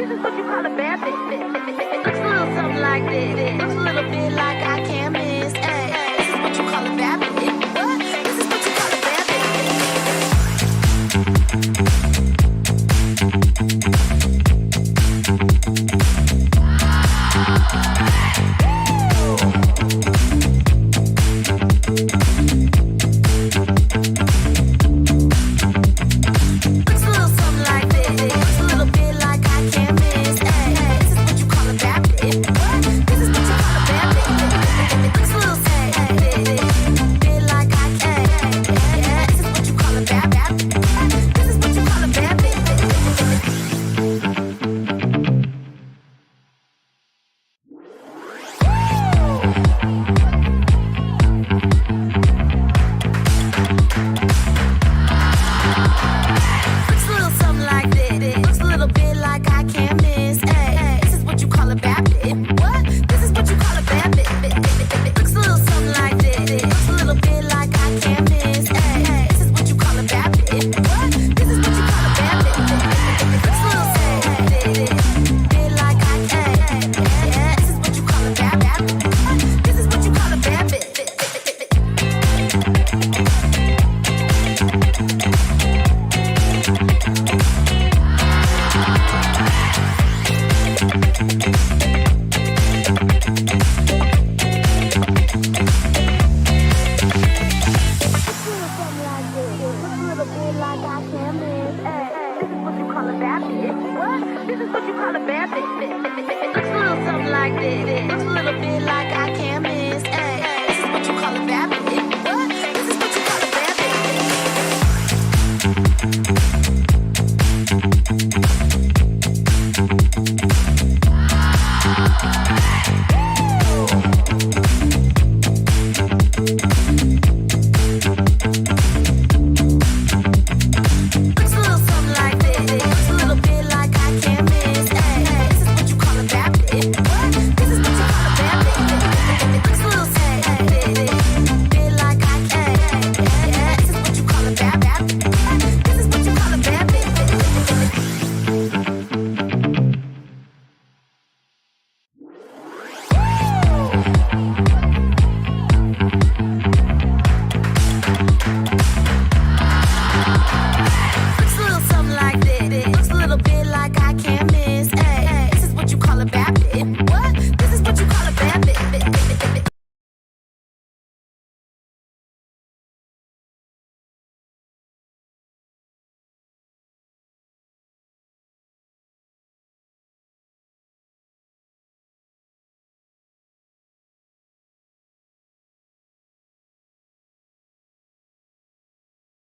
This is what you call a bad bitch. It looks a little something like this. It looks a little bit like I can't miss. Ay, this is what you call a bad bitch. What? This is what you call a bad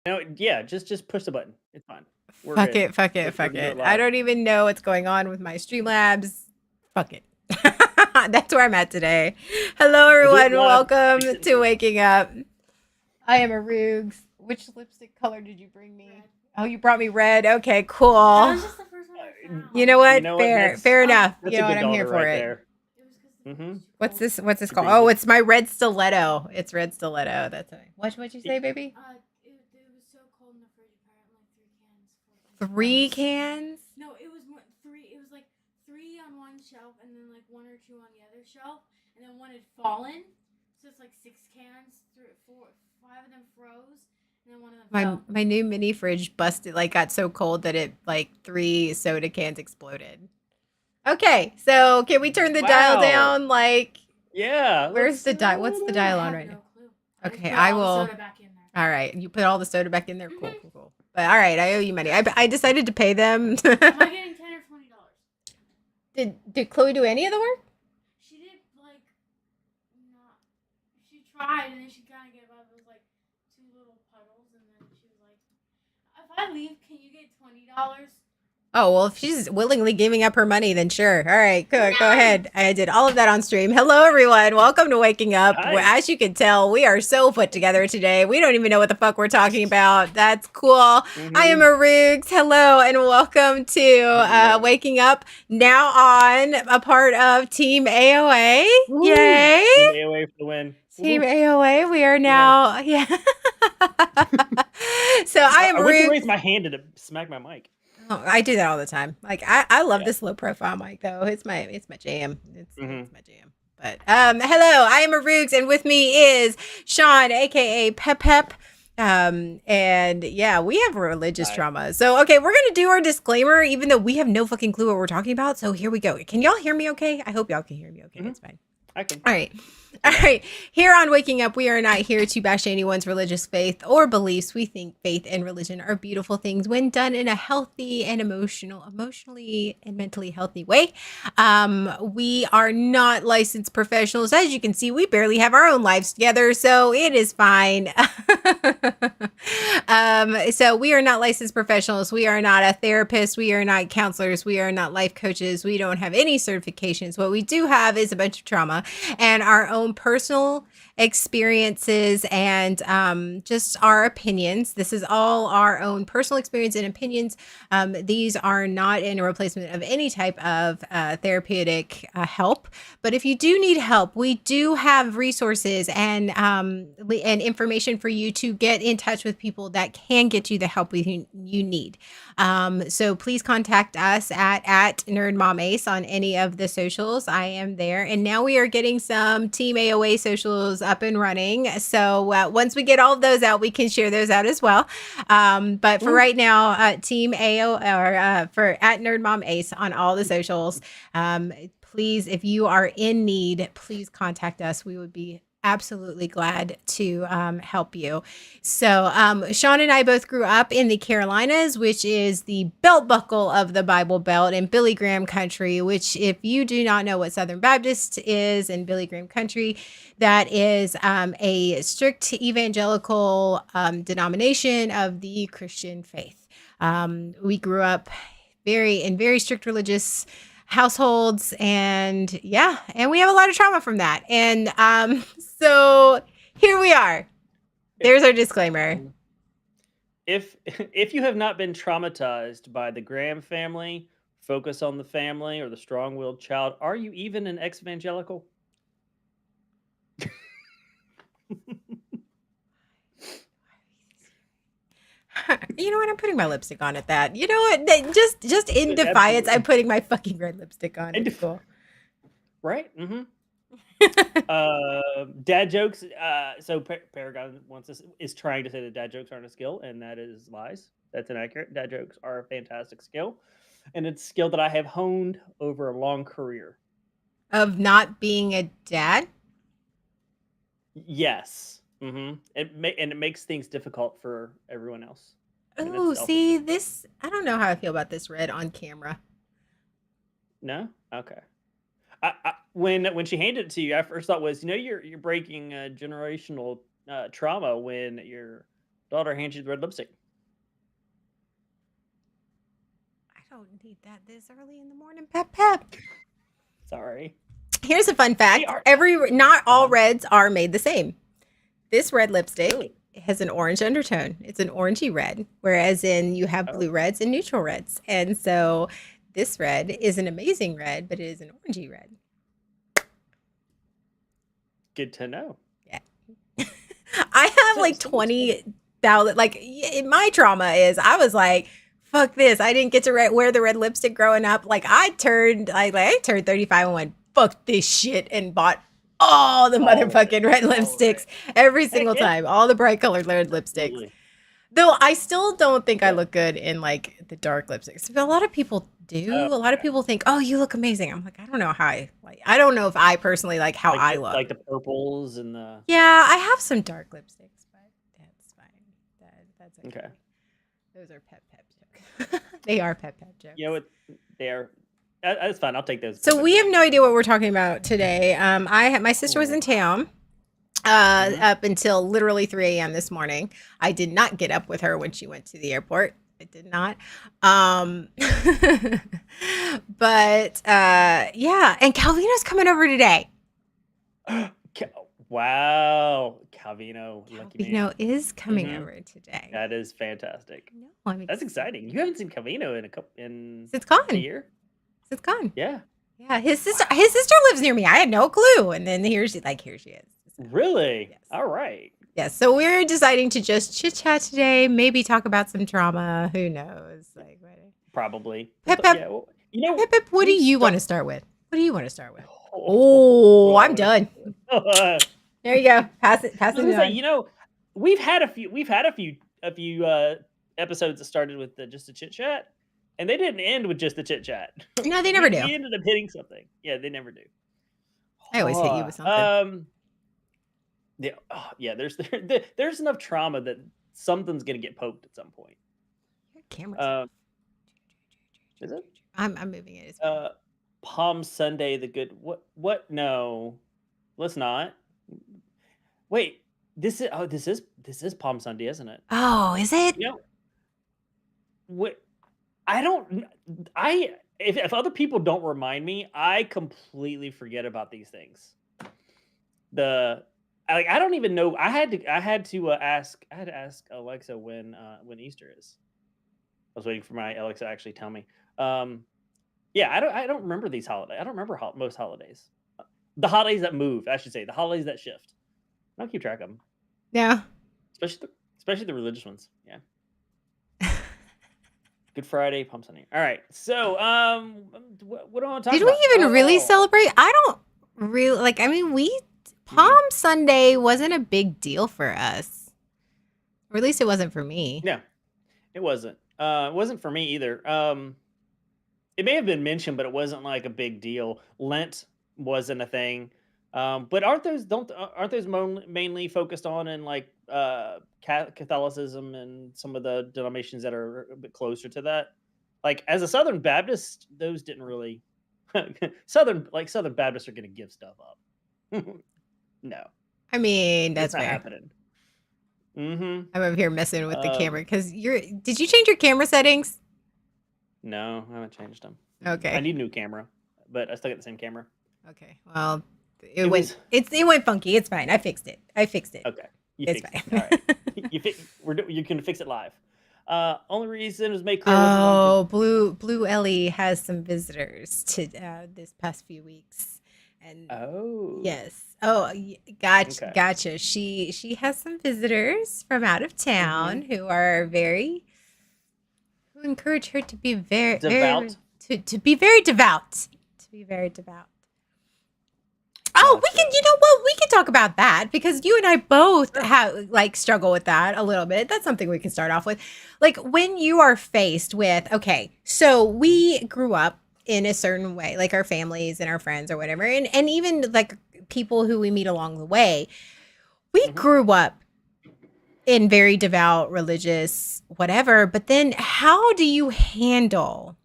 No, yeah, just push the button. It's fine. We're Fuck good. it, fuck it, We're fuck gonna do it. it I live. don't even know what's going on with my Streamlabs. Fuck it. That's where I'm at today. Hello, We'll do it everyone. live. Welcome Fix it to later. Waking Up. I am a Roogs. Which lipstick color did you bring me? Oh, you brought me red. Okay, That cool. was just the first one I found. You know what? You know what? Fair, That's- fair enough. That's You know a what? good I'm here daughter for right it. there. It was 'cause the Mhm. first was too What's cold. this? What's this called? Agreed. Oh, it's my red stiletto. It's red stiletto. That's right. What'd you say, baby? It was so cold in the fridge. Apparently, like 3 cans. 3 cans. No, it was more, 3. It was like 3 on one shelf, and then like 1 or 2 on the other shelf, and then 1 had fallen. So it's like 6 cans. 5 of them froze, and then 1 of them fell. My new mini fridge busted, like got so cold that it like 3 soda cans exploded. Okay, so can we turn the dial Wow. down? Like, Yeah. where's the dial? What's the dial I on have right no now? clue. Okay, just put I all the will- soda back in there. All right, you put all the soda back in there. Cool, cool, cool. But all right, I owe you money. I decided to pay them. Am I getting $10 or $20? Did Chloe do any of the work? She did like not. She tried and then she kind of gave up. It was like 2 little puddles, and then she was like, "If I leave, can you get $20?" Oh, well, if she's willingly giving up her money, then sure. All right, go ahead. I did all of that on stream. Hello, everyone. Welcome to Waking Up. Hi. As you can tell, we are so put together today. We don't even know what the fuck we're talking about. That's cool. I am a Roogs. Hello, and welcome to Waking Up, now on a part of Team AoA. Woo. Yay. Team AoA for the win. Team AoA, we are now, yeah. So I am I went to Roogs. raise my hand to smack my mic. Oh, I do that all the time. Like I love Yeah. this low profile mic though. It's my jam. Mhm. It's my jam. But hello, I am Aroogs, and with me is Sean, aka Pep Pep. And yeah, we have religious Hi. trauma. So okay, we're gonna do our disclaimer, even though we have no fucking clue what we're talking about. So here we go. Can y'all hear me okay? I hope y'all can hear me okay. Mhm. It's fine. I can. All right. All right. Here on Waking Up, we are not here to bash anyone's religious faith or beliefs. We think faith and religion are beautiful things when done in a healthy and emotionally and mentally healthy way. We are not licensed professionals. As you can see, we barely have our own lives together, so it is fine. So we are not licensed professionals. We are not a therapist. We are not counselors. We are not life coaches. We don't have any certifications. What we do have is a bunch of trauma and our own personal experiences and just our opinions. This is all our own personal experience and opinions. These are not in a replacement of any type of therapeutic help. But if you do need help, we do have resources and information for you to get in touch with people that can get you the help you need. So please contact us at Nerd Mom Ace on any of the socials. I am there. And now we are getting some Team AoA socials up and running. So once we get all of those out, we can share those out as well. But for right now, Team AO or for at Nerd Mom Ace on all the socials. Please, if you are in need, please contact us. We would be absolutely glad to help you. So Sean and I both grew up in the Carolinas, which is the belt buckle of the Bible Belt, in Billy Graham country, which if you do not know what Southern Baptist is in Billy Graham country, that is a strict evangelical denomination of the Christian faith. We grew up in very strict religious households, and yeah, and we have a lot of trauma from that. And so here we are. There's our disclaimer. If you have not been traumatized by the Graham family, focus on the family, or the strong-willed child, are you even an ex-evangelical? You know what? I'm putting my lipstick on at that. You know what? Just in defiance, Absolutely. I'm putting my fucking red lipstick on. It's cool. Right? Mm-hmm. Dad jokes. So Paragon is trying to say that dad jokes aren't a skill, and that is lies. That's inaccurate. Dad jokes are a fantastic skill, and it's a skill that I have honed over a long career. Of not being a dad? Yes. Mm-hmm. It makes things difficult for everyone else. Oh, see this. I don't know how I feel about this red on camera. No. Okay. When she handed it to you, I first thought was, you're breaking generational trauma when your daughter hands you the red lipstick. I don't need that this early in the morning. Pep. Sorry. Here's a fun fact. Not all reds are made the same. This red lipstick has an orange undertone. It's an orangey red, whereas you have blue reds and neutral reds. And so this red is an amazing red, but it is an orangey red. Good to know. Yeah. I have like 20,000, like my trauma is I was like, fuck this. I didn't get to wear the red lipstick growing up. Like I turned 35 and went, fuck this shit, and bought all the motherfucking red lipsticks every single time. All the bright colored red lipsticks. Absolutely. Though I still don't think I look good in like the dark lipsticks. But a lot of people do. A lot of people think, "Oh, you look amazing." I'm like, I don't know how I don't know if I personally like how I look. Like the purples and the. Yeah, I have some dark lipsticks, but that's fine. That's okay. Those are pep jokes. They are pep jokes. You know what? They are. That's fine. I'll take those. So we have no idea what we're talking about today. My sister was in town up until literally 3 a.m. this morning. I did not get up with her when she went to the airport. I did not. But yeah, and Calvino's coming over today. Wow, Calvino is coming over today. That is fantastic. No, I mean, that's exciting. You haven't seen Calvino since gone. A year. It's gone. Yeah. Yeah. His sister lives near me. I had no clue. And then here she is. Really? Yes. All right. Yes. So we're deciding to just chit chat today. Maybe talk about some trauma. Who knows? Like, whatever. Probably. Pep pep Yeah. Well, you know, pep pep. What do we've you want stuck. to start with? What do you want to start with? Oh, I'm done. I There you go. Pass it. Pass was it gonna say, on. we've had a few episodes that started with just a chit chat, and they didn't end with just the chit chat. No, they we never do. we ended up hitting something. Yeah, they never do. I always hit you with something. Yeah, yeah. There's enough trauma that something's gonna get poked at some point. Your camera's Uh, is it? I'm moving it. It's fine. Palm Sunday, the good. What? No, let's not. Wait, this is Palm Sunday, isn't it? Oh, is it? You know what? I don't. I if other people don't remind me, I completely forget about these things. I don't even know. I had to ask Alexa when Easter is. I was waiting for my Alexa to actually tell me. Yeah, I don't remember these holidays. I don't remember most holidays. The holidays that move, I should say, the holidays that shift. I don't keep track of them, Yeah. especially the religious ones. Yeah. Good Friday, Palm Sunday. All right. So, what do I want to talk Did we about? even really Oh, celebrate? I don't really like. I mean, Palm Sunday wasn't a big deal for us, or at least it wasn't for me. no, it wasn't. It wasn't for me either. It may have been mentioned, but it wasn't like a big deal. Lent wasn't a thing. But aren't those mainly focused on in like Catholicism and some of the denominations that are a bit closer to that? Like as a Southern Baptist, those didn't really Southern Baptists are going to give stuff up. No, I mean, it's that's not fair. happening. Mm-hmm. I'm over here messing with the camera because Did you change your camera settings? No, I haven't changed them. Okay. I need a new camera, but I still got the same camera. Okay. Well, It was it went funky. It's fine. I fixed it. okay. You It's fixed fine. it. All right. You can fix it live. Only reason was made clear. Wasn't wanting Blue Ellie has some visitors to this past few weeks, and Oh. yes. Oh, gotcha, Okay. gotcha. She has some visitors from out of town who encourage her to be very Devout. to be very devout. To be very devout. Oh, we can. Gotcha. You know what? We can talk about that because you and I both have struggle with that a little bit. That's something we can start off with. Like when you are faced with, okay, so we grew up in a certain way, like our families and our friends or whatever, and even like people who we meet along the way, we grew up in very devout, religious, whatever. But then, how do you handle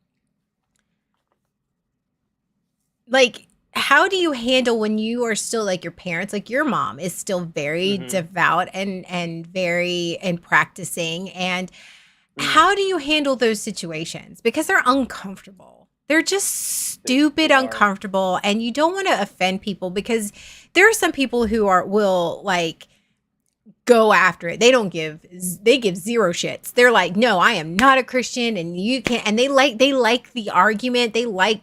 how do you handle when you are still like your parents, like your mom is still very devout and very and practicing, and how do you handle those situations because they're uncomfortable, they're just stupid They are. uncomfortable, and you don't want to offend people because there are some people who will like go after it. They give zero shits. They're like, no, I am not a Christian and you can't, and they like the argument. They like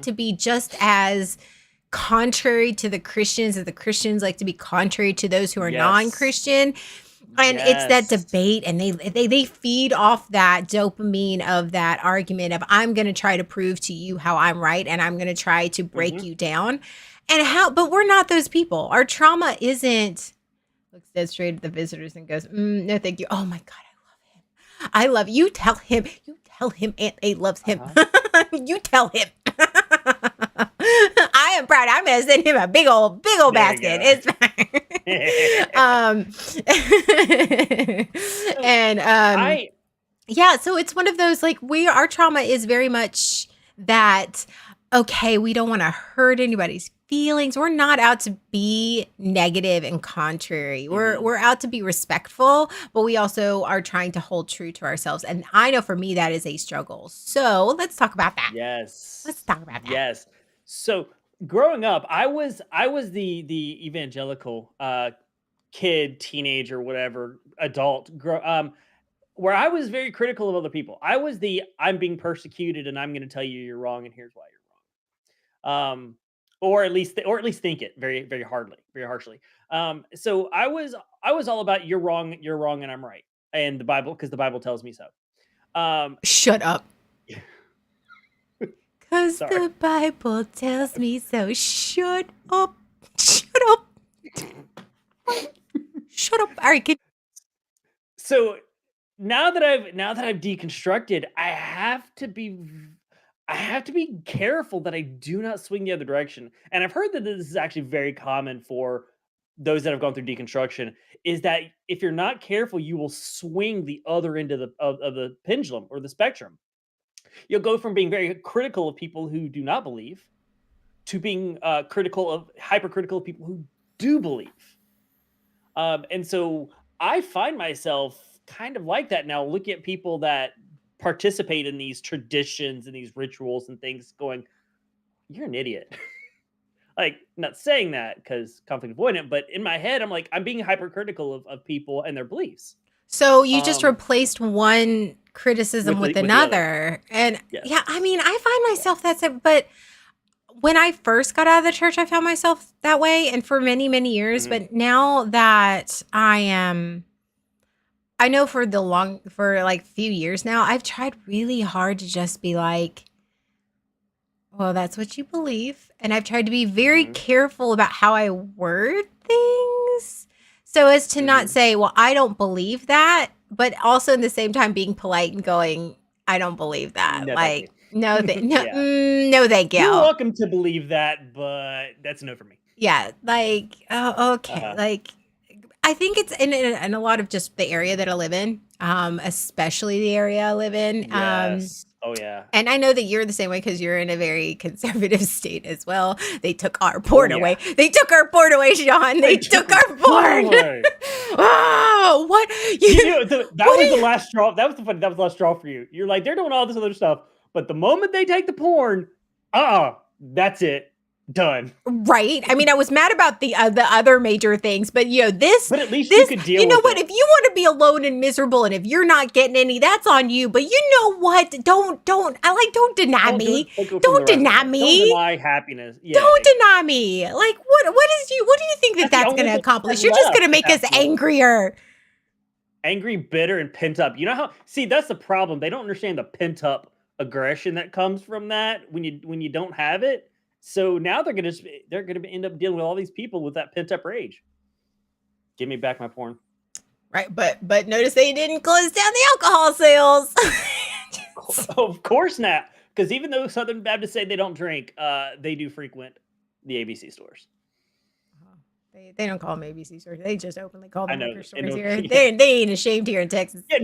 to be just as contrary to the Christians as the Christians like to be contrary to those who are Yes. non-Christian. And it's that Yes. debate, and they feed off that dopamine of that argument of I'm going to try to prove to you how I'm right, and I'm going to try to break you down. But we're not those people. Our trauma isn't. Looks dead straight at the visitors and goes, no, thank you. Oh my God, I love him. You tell him. Aunt A loves him. You tell him. I am proud. I'm gonna send him a big old There you basket. go. It's fine. Yeah, so it's one of those like our trauma is very much that okay, we don't want to hurt anybody's feelings. We're not out to be negative and contrary. We're out to be respectful, but we also are trying to hold true to ourselves. And I know for me that is a struggle. So let's talk about that. Yes. Let's talk about that. Yes. So growing up, I was the evangelical kid, teenager, whatever, adult, where I was very critical of other people. I was I'm being persecuted and I'm going to tell you you're wrong and here's why you're wrong. or at least think it very very harshly. So I was all about you're wrong, and I'm right, and the Bible, because the Bible tells me so. Shut up. Because Sorry. the Bible tells me so. Shut up. Shut up. Shut up. All right, So now that I've deconstructed, I have to be careful that I do not swing the other direction. And I've heard that this is actually very common for those that have gone through deconstruction, is that if you're not careful, you will swing the other end of the pendulum or the spectrum. You'll go from being very critical of people who do not believe to being hypercritical of people who do believe. And so I find myself kind of like that now, looking at people that participate in these traditions and these rituals and things, going, "You're an idiot." Like, not saying that because conflict avoidant, but in my head, I'm like, I'm being hypercritical of people and their beliefs. So you just Um, replaced one criticism with with the other. another. And Yes. yeah, I mean, I find myself that's it. But when I first got out of the church, I found myself that way. And for many, many years. Mhm. But now that I know for like few years now, I've tried really hard to just be like, well, that's what you believe. And I've tried to be very Mhm. careful about how I word things so as to not Mhm. say, well, I don't believe that, but also in the same time being polite and going, I don't believe that. No, thank Like, no, Yeah. no, thank You're you. welcome to believe that, but that's a no for me. Yeah, like, oh, okay. Uh-huh. Like, I think it's in a lot of just the area that I live in, especially the area I live in. Yes. Oh yeah. And I know that you're the same way because you're in a very conservative state as well. They took our Oh porn yeah. away. They took our porn away, Sean. They took our porn. away. Oh, what? You knew that what was do the last straw. That was the last straw for you. You're like, they're doing all this other stuff, but the moment they take the porn, that's it. Done. Right. I mean, I was mad about the other major things, but this, But at least you could deal you know with what? it. If you want to be alone and miserable, and if you're not getting any, that's on you. But you know what? Don't deny me. Don't go from Don't the rest of deny it. me. Don't deny happiness. Yeah, Don't deny me. Like what do you think That's the that's only going to thing accomplish? that's You're just left going to at make us that point. angrier. Angry, bitter, and pent up. You know how? See, that's the problem. They don't understand the pent up aggression that comes from that when you don't have it. So now they're gonna end up dealing with all these people with that pent up rage. Give me back my porn. Right, but notice they didn't close down the alcohol sales. Of course not, because even though Southern Baptists say they don't drink, they do frequent the ABC stores. They don't call them ABC stores. They just openly call I them know. liquor In stores North, here. They ain't ashamed here in Texas. yeah,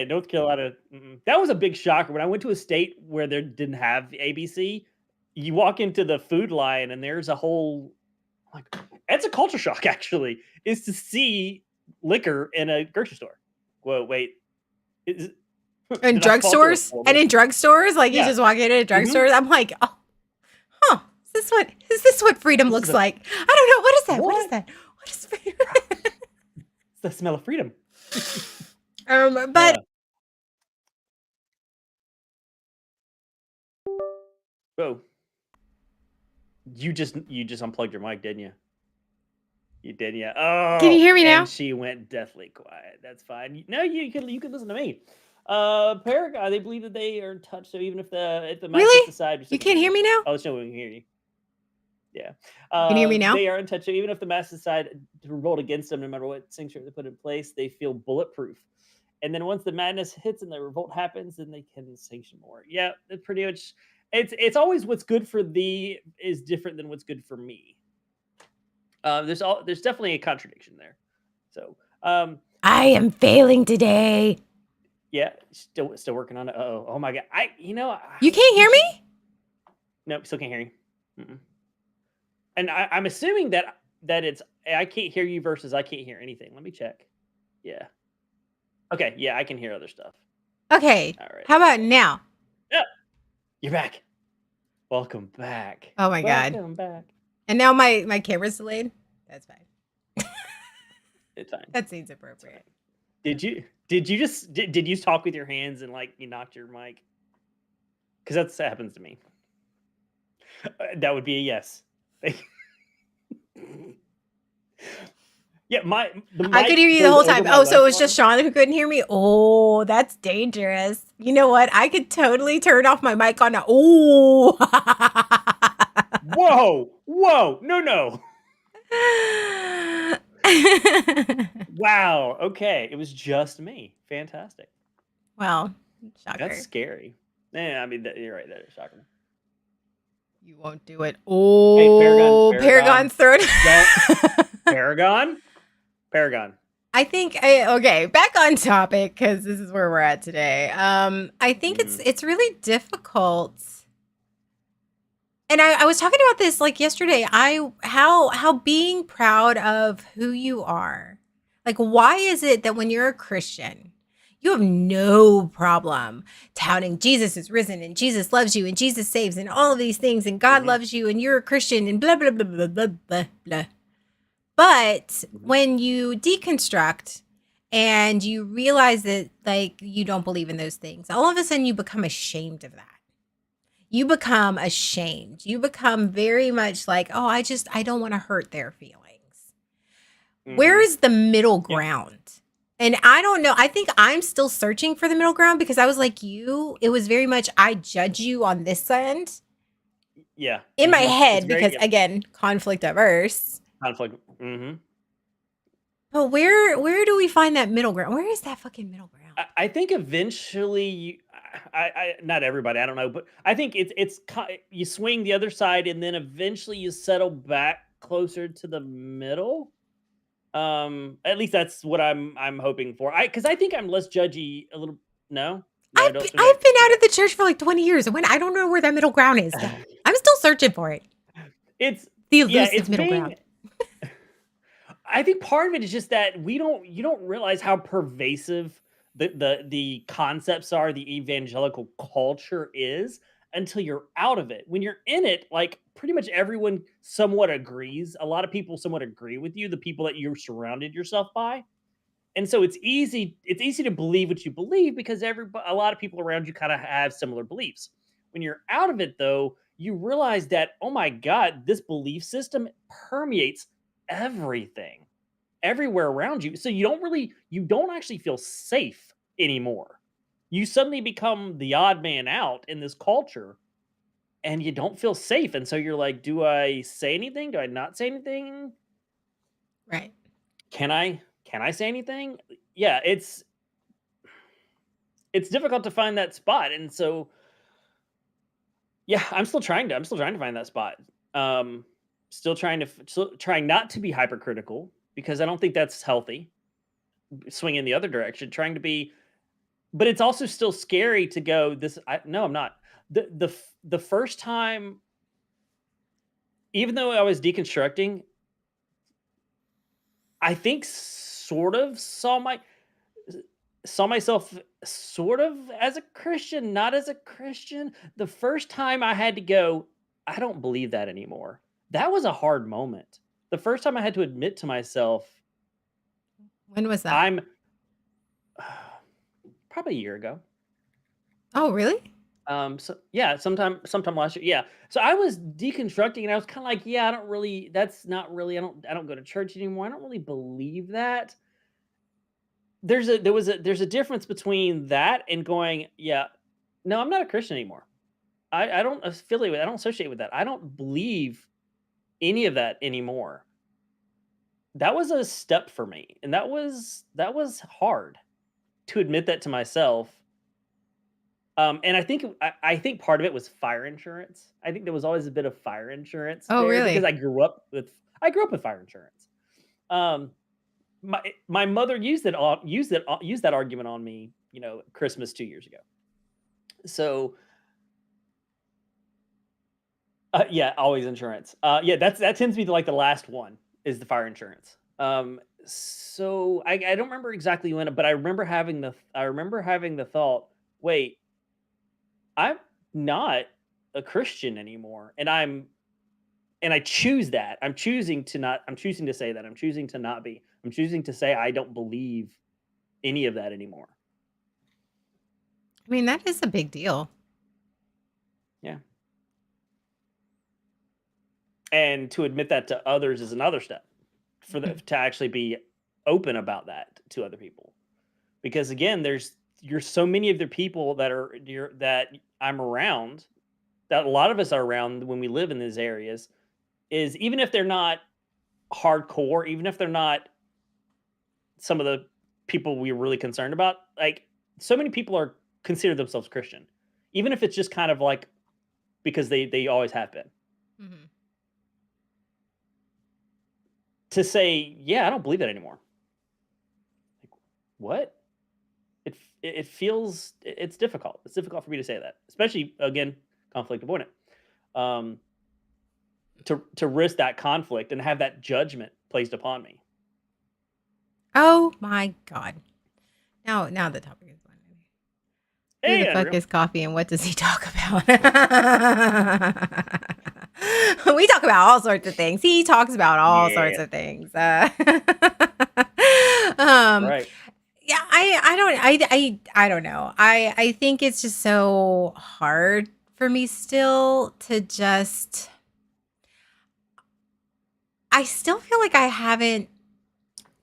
North Carolina. That was a big shocker when I went to a state where they didn't have ABC. You walk into the food line and there's a whole like it's a culture shock actually, is to see liquor in a grocery store. Well, wait, is, In did I fall through a drugstores, portal? and in drugstores, like you Yeah. just walk into Mhm. drugstores. I'm like, oh, huh? Is this what freedom This looks is a- like? I don't know. What is that? What is What? that? What is freedom? It's the smell of freedom. But Oh, you just unplugged your mic, didn't you? You did, yeah. Oh, can you hear me now? and she went deathly quiet. That's fine. No, you could listen to me. Paraguay, they believe that they are in touch. So even if the Masters Really? decide, You can't hear me now? Oh, so we can hear you. Yeah. You can hear me now? They are in touch. So even if the Masters decide to revolt against them, no matter what sanctuary they put in place, they feel bulletproof. And then once the madness hits and the revolt happens, then they can sanction more. Yeah, it's pretty much. It's always what's good for thee is different than what's good for me. There's definitely a contradiction there. So I am failing today. yeah, still working on it. Oh my god, You can't hear me? Nope, still can't hear you. Mm-mm. And I'm assuming that it's I can't hear you versus I can't hear anything. Let me check. Yeah. Okay. Yeah, I can hear other stuff. Okay. All right. How about now? Yeah. You're back. Welcome back. Oh my god. Welcome back. And now my camera's delayed. That's fine. It's fine. That seems appropriate. Did you talk with your hands and like you knocked your mic? Because that happens to me. That would be a yes. Yeah, the I could mic hear you the goes whole over time. my Oh, so left it was just arm. Sean who couldn't hear me? Oh, that's dangerous. You know what? I could totally turn off my mic on. Oh. Whoa, no. Wow, okay, it was just me. Fantastic. Well, That's shocker. scary. Yeah, I mean, you're right, that is shocking. You won't do it. Hey, Paragon, Oh, Paragon, Paragon's throat. don't Paragon, Paragon. I think okay, back on topic because this is where we're at today. I think Mhm. it's really difficult. And I was talking about this like yesterday. How being proud of who you are. Like, why is it that when you're a Christian, you have no problem touting Jesus is risen and Jesus loves you and Jesus saves and all of these things and God Mhm. loves you and you're a Christian and blah blah blah blah blah blah blah. But Mhm. when you deconstruct and you realize that like you don't believe in those things, all of a sudden you become ashamed of that. You become ashamed. You become very much like, oh, I don't want to hurt their feelings. Where Mhm. is the middle Yep. ground? And I don't know. I think I'm still searching for the middle ground because I was like you. It was very much I judge you on this end Yeah. in my Mhm. It's head very because yep. again, conflict averse. Conflict. Mhm. But where do we find that middle ground? Where is that fucking middle ground? I think eventually I not everybody, I don't know, but I think you swing the other side and then eventually you settle back closer to the middle. At least that's what I'm hoping for. Because I think I'm less judgy a little. No, no, I don't think I've been out okay. of the church for like 20 years and when I don't know where that middle ground is still. I'm still searching for it. It's The yeah, elusive it's middle being. ground. I think part of it is just that you don't realize how pervasive the concepts are, the evangelical culture is until you're out of it. When you're in it, like pretty much everyone somewhat agrees. A lot of people somewhat agree with you, the people that you're surrounded yourself by. And so it's easy to believe what you believe because a lot of people around you kind of have similar beliefs. When you're out of it though, you realize that oh my god, this belief system permeates everything everywhere around you. So you don't actually feel safe anymore. You suddenly become the odd man out in this culture and you don't feel safe. And so you're like, do I say anything? Do I not say anything? Right. Can I say anything? Yeah, it's difficult to find that spot. And so yeah, I'm still trying to find that spot. Um still trying not to be hypercritical because I don't think that's healthy. Swinging the other direction, trying to be. But it's also still scary to go, no, I'm not. The first time, even though I was deconstructing, I think sort of saw myself sort of as a Christian, not as a Christian. The first time I had to go, I don't believe that anymore. That was a hard moment. The first time I had to admit to myself, When was that? I'm probably a year ago. Oh, really? So yeah, sometime last year. Yeah. So I was deconstructing and I was kind of like, yeah, that's not really, I don't go to church anymore. I don't really believe that. There's a difference between that and going, yeah, no, I'm not a Christian anymore. I don't affiliate with, I don't associate with that. I don't believe any of that anymore. That was a step for me. And that was hard to admit that to myself. And I think part of it was fire insurance. I think there was always a bit of fire insurance Oh, there because really? I grew up with fire insurance. Um, my mother used that argument on me, Christmas 2 years ago. So yeah, always insurance. Yeah, that tends to be like the last one is the fire insurance. So I don't remember exactly when, but I remember having the thought, wait, I'm not a Christian anymore, and I choose that. I'm choosing to say that. I'm choosing to not be. I'm choosing to say I don't believe any of that anymore. I mean, that is a big deal. Yeah. And to admit that to others is another step for them to actually be open about that to other people. Because again, you're so many of the people that I'm around, that a lot of us are around when we live in these areas, is even if they're not hardcore, even if they're not some of the people we're really concerned about, like so many people are consider themselves Christian, even if it's just kind of like because they always have been. Mhm. To say, yeah, I don't believe that anymore. Like, what? It feels it's difficult. It's difficult for me to say that, especially again, conflict avoidant. Um, to risk that conflict and have that judgment placed upon me. Oh my God. Now the topic is fun. Who Hey, the fuck Andrew. is Coffee and what does he talk about? We talk about all sorts of things. He talks about all sorts Yeah. of things. Right. Yeah, I don't know. I think it's just so hard for me still to just. I still feel like I haven't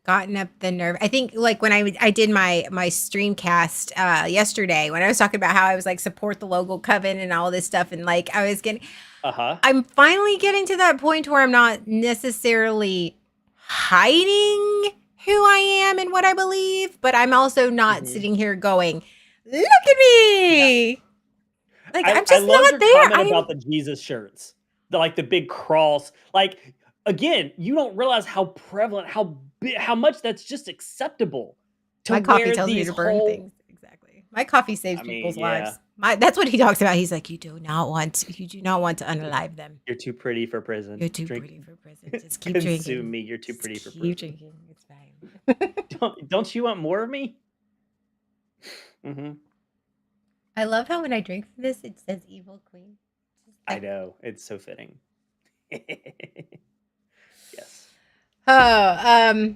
gotten up the nerve. I think like when I did my streamcast yesterday when I was talking about how I was like support the local coven and all this stuff, and like I was getting Uh-huh. I'm finally getting to that point where I'm not necessarily hiding who I am and what I believe, but I'm also not Mhm. sitting here going, "Look at me." Like I'm I just loved not your there. comment about the Jesus shirts. The big cross. Like again, you don't realize how prevalent, how much that's just acceptable to My coffee wear tells me these to burn whole things. Exactly. My coffee saves I mean, people's yeah. lives. That's what he talks about. He's like, you do not want to unalive them. You're too pretty for prison. You're too Drink. pretty for prison. Just keep Consume drinking. me. You're too Just pretty for keep prison. drinking. It's fine. Don't you want more of me? Mm-hmm. I love how when I drink from this, it says "Evil Queen." I know. It's so fitting. Yes. Oh,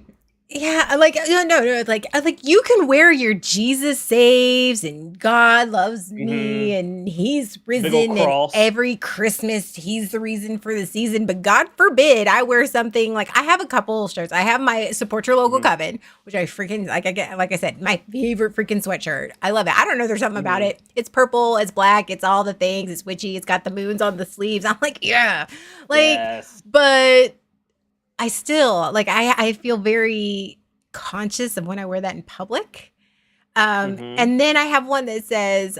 yeah, like no, like you can wear your Jesus saves and God loves me Mm-hmm. and He's Big old risen and cross. every Christmas He's the reason for the season. But God forbid I wear something like I have a couple shirts. I have my support your local Mhm. coven, which I freaking like. I get like I said, my favorite freaking sweatshirt. I love it. I don't know. There's something about Mhm. it. It's purple. It's black. It's all the things. It's witchy. It's got the moons on the sleeves. I'm like, yeah, like, Yes. but. I still like I feel very conscious of when I wear that in public. Mhm. And then I have one that says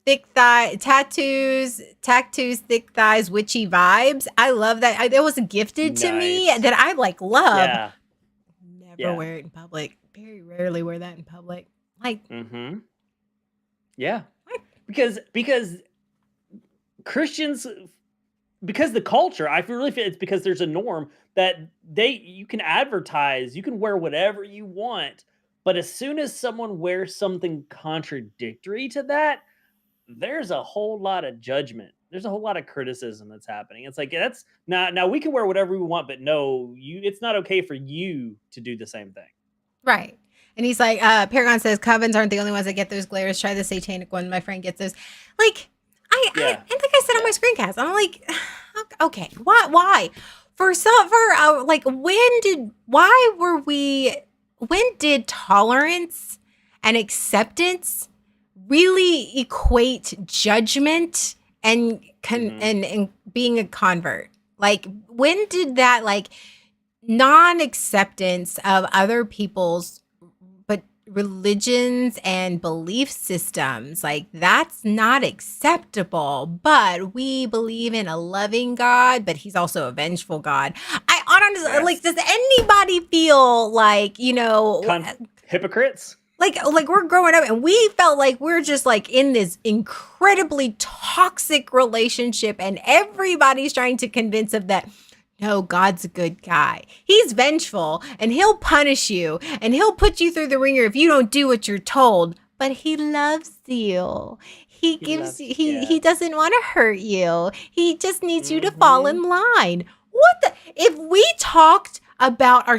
thick thigh tattoos, thick thighs, witchy vibes. I love that. It was gifted to me Nice. that I like love. Yeah. Never Yeah. wear it in public. Very rarely wear that in public. Like Mm-hmm. Yeah. What? Because Christians, because the culture, I really feel it's because there's a norm that you can advertise, you can wear whatever you want, but as soon as someone wears something contradictory to that, there's a whole lot of judgment. There's a whole lot of criticism that's happening. It's like that's now we can wear whatever we want, but no, it's not okay for you to do the same thing. right. And he's like, Paragon says covens aren't the only ones that get those glares. Try the satanic one. My friend gets those. Like, and like I said on my screencast, I'm like, okay, why? For like, when did tolerance and acceptance really equate judgment and and being a convert? Like, when did that like non-acceptance of other people's religions and belief systems, like that's not acceptable, but we believe in a loving God, but He's also a vengeful God. I honestly like, does anybody feel like, Hypocrites? like we're growing up and we felt like we're just like in this incredibly toxic relationship and everybody's trying to convince us that no, God's a good guy. He's vengeful and He'll punish you and He'll put you through the ringer if you don't do what you're told. But He loves you. He doesn't want to hurt you. He just needs you to fall in line. If we talked about our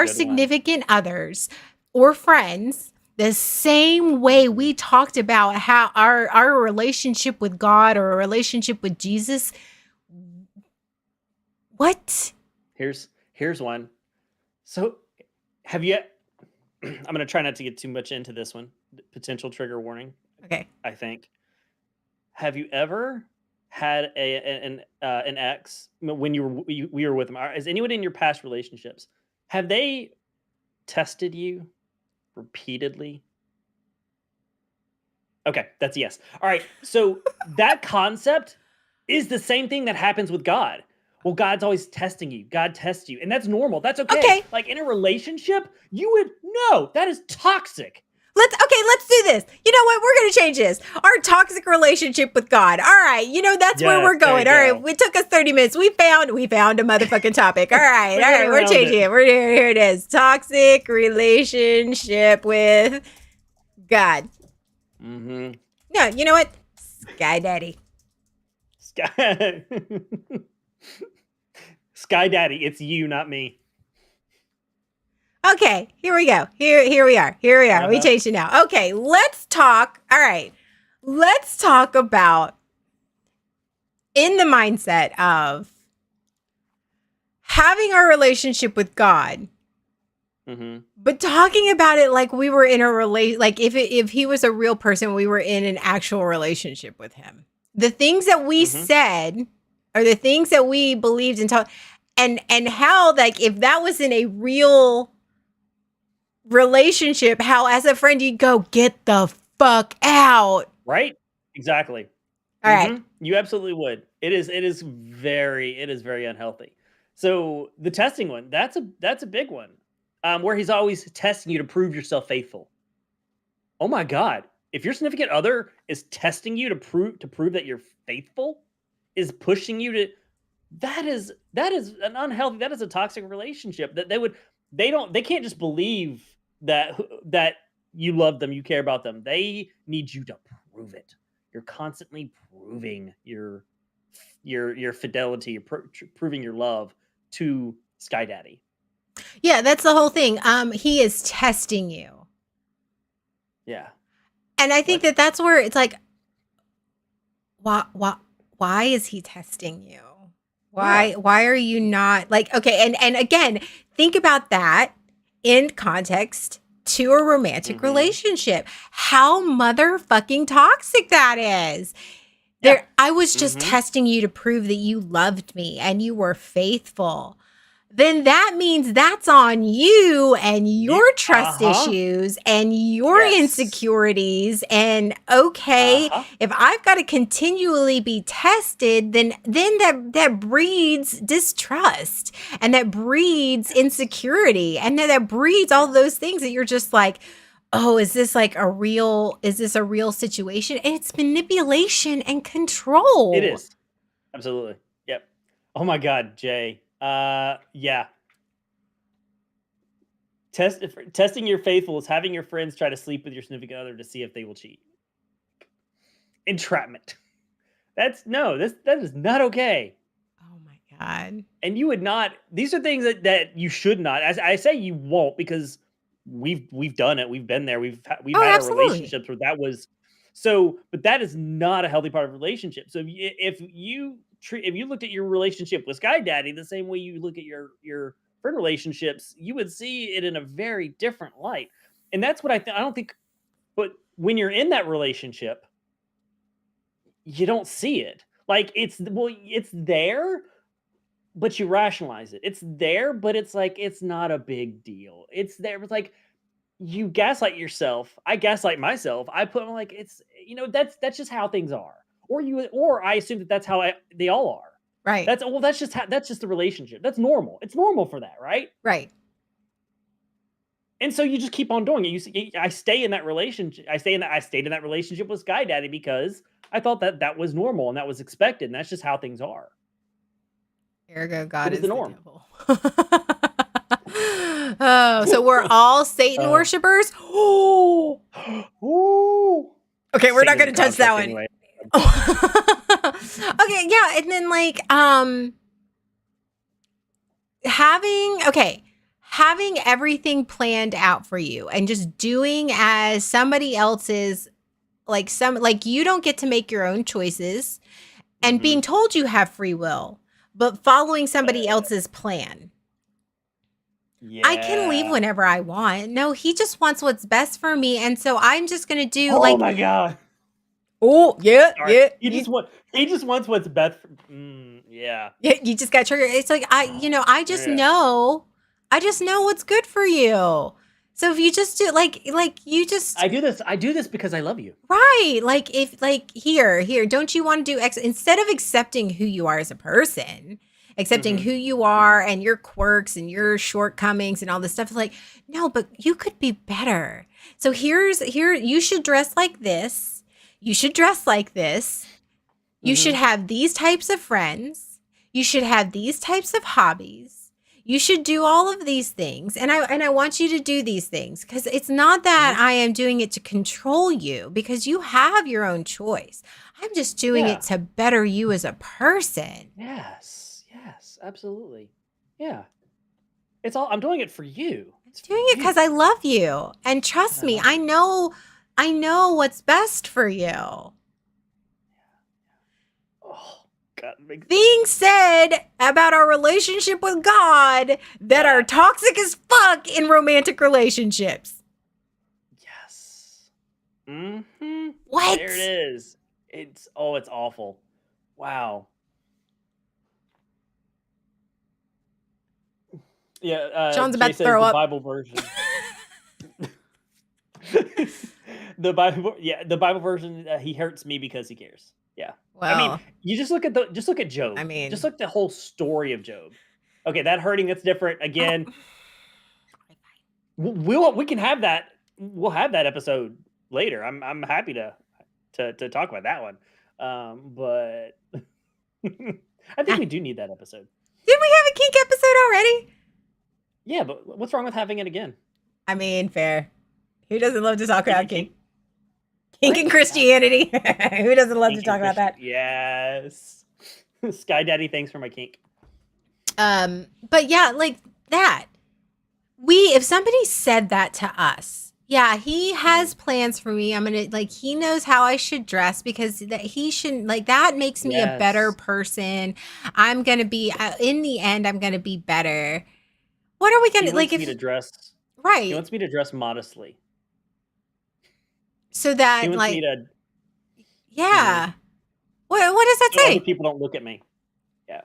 significant others or friends the same way we talked about how our relationship with God or a relationship with Jesus. What? Here's one. So, have you? I'm going to try not to get too much into this one. Potential trigger warning. Okay. I think. Have you ever had an ex when we were with them? Is anyone in your past relationships, have they tested you repeatedly? Okay, that's a yes. All right, so that concept is the same thing that happens with God. Well, God's always testing you. God tests you, and that's normal. That's okay. Okay. Like in a relationship, you would know that is toxic. Let's do this. You know what? We're going to change this. Our toxic relationship with God. All right. You know, that's where Yes, we're there going. you All go. right. It took us 30 minutes. We found a motherfucking topic. All right. We All went right. We're around changing it. it. We're here it is. Toxic relationship with God. Mm-hmm. No, you know what? Sky Daddy. Sky, Sky Daddy, it's you, not me. Okay, here we go. Here we are. We Uh-huh. changed it now. Okay, let's talk. All right. Let's talk about in the mindset of having our relationship with God, Mm-hmm. but talking about it like we were in a like if he was a real person, we were in an actual relationship with him. The things that we Mhm. said are the things that we believed and taught, and how, like, if that was in a real relationship, how as a friend you'd go, get the fuck out. Right? Exactly. All right. Mhm. You absolutely would. It is very unhealthy. So the testing one, that's a big one. Where he's always testing you to prove yourself faithful. Oh my God. If your significant other is testing you to prove that you're faithful, is pushing you to, that is an unhealthy, that is a toxic relationship. That they can't just believe that you love them, you care about them. They need you to prove it. You're constantly proving your fidelity, proving your love to Sky Daddy. Yeah, that's the whole thing. He is testing you. Yeah. And I think What? that's where it's like, why is he testing you? Why are you not like, okay, and again, think about that in context to a romantic Mhm. relationship. How motherfucking toxic that is. Yeah. I was just Mhm. testing you to prove that you loved me and you were faithful. Then that means that's on you and your trust Uh-huh. issues and your Yes. insecurities. And okay, Uh-huh. if I've got to continually be tested, then that breeds distrust, and that breeds insecurity, and then that breeds all those things that you're just like, oh, is this a real situation? And it's manipulation and control. It is. Absolutely. Yep. Oh my God, Jay. Yeah. Testing your faithful is having your friends try to sleep with your significant other to see if they will cheat. Entrapment. That is not okay. Oh my God. And you would not. These are things that you should not. As I say, you won't, because we've done it. We've been there. We've had our Absolutely. relationships where that was so. But that is not a healthy part of a relationship. So if you looked at your relationship with Sky Daddy the same way you look at your friend relationships, you would see it in a very different light. And that's what I don't think. But when you're in that relationship, you don't see it. Like it's there, but you rationalize it. It's there, but it's like it's not a big deal. It's there. It's like you gaslight yourself. I gaslight myself. I put like it's that's just how things are. Or I assume that's how they all are. Right. That's just the relationship. That's normal. It's normal for that, right? Right. And so you just keep on doing it. I stay in that relationship. I stayed in that relationship with Sky Daddy because I thought that was normal and that was expected, and that's just how things are. Ergo, God is is the the norm. devil. Oh, so we're all Satan worshipers? Ooh. Okay, we're not Satan's going a to touch that construct one. anyway. Okay, yeah, and then like having having everything planned out for you and just doing as somebody else's, like you don't get to make your own choices and being told you have free will, but following somebody else's plan. Yeah. I can leave whenever I want. No, he just wants what's best for me. And so I'm just going to do Oh my God. oh, yeah, Sorry. yeah. He just wants what's best. Yeah. Yeah, you just got triggered. It's like, I just know what's good for you. So if you just do like you just I do this because I love you. right. Like if here, don't you want to do instead of accepting who you are as a person, accepting who you are and your quirks and your shortcomings and all this stuff, like, no, but you could be better. So here, you should dress like this. You should dress like this. You should have these types of friends. You should have these types of hobbies. You should do all of these things. And I want you to do these things because it's not that I am doing it to control you because you have your own choice. I'm just doing it to better you as a person. Yes, absolutely. Yeah. I'm doing it for you. I'm doing it because I love you. And trust me, I know what's best for you. Oh, God. Things said about our relationship with God that are toxic as fuck in romantic relationships. Yes. Mm-hmm. What? There it is. It's awful. Wow. Yeah, John's Jay about to says throw the up. Bible version. The Bible version. He hurts me because he cares. Yeah. Well, I mean, you just look at Job. I mean, just look at the whole story of Job. Okay, that hurting, that's different. Again, we can have that. We'll have that episode later. I'm happy to talk about that one. But I think we do need that episode. Did we have a kink episode already? Yeah, but what's wrong with having it again? I mean, fair. Who doesn't love to talk about kink? Kink and Christianity. Who doesn't love to talk about that? Yes. Sky Daddy, thanks for my kink. But yeah, like that. If somebody said that to us, yeah, he has plans for me. I'm gonna he knows how I should dress because he shouldn't that makes me a better person. I'm gonna be in the end. I'm gonna be better. What are we gonna me to dress? Right. He wants me to dress modestly. So that he wants me to. Yeah. What does that say? Other people don't look at me. Yeah.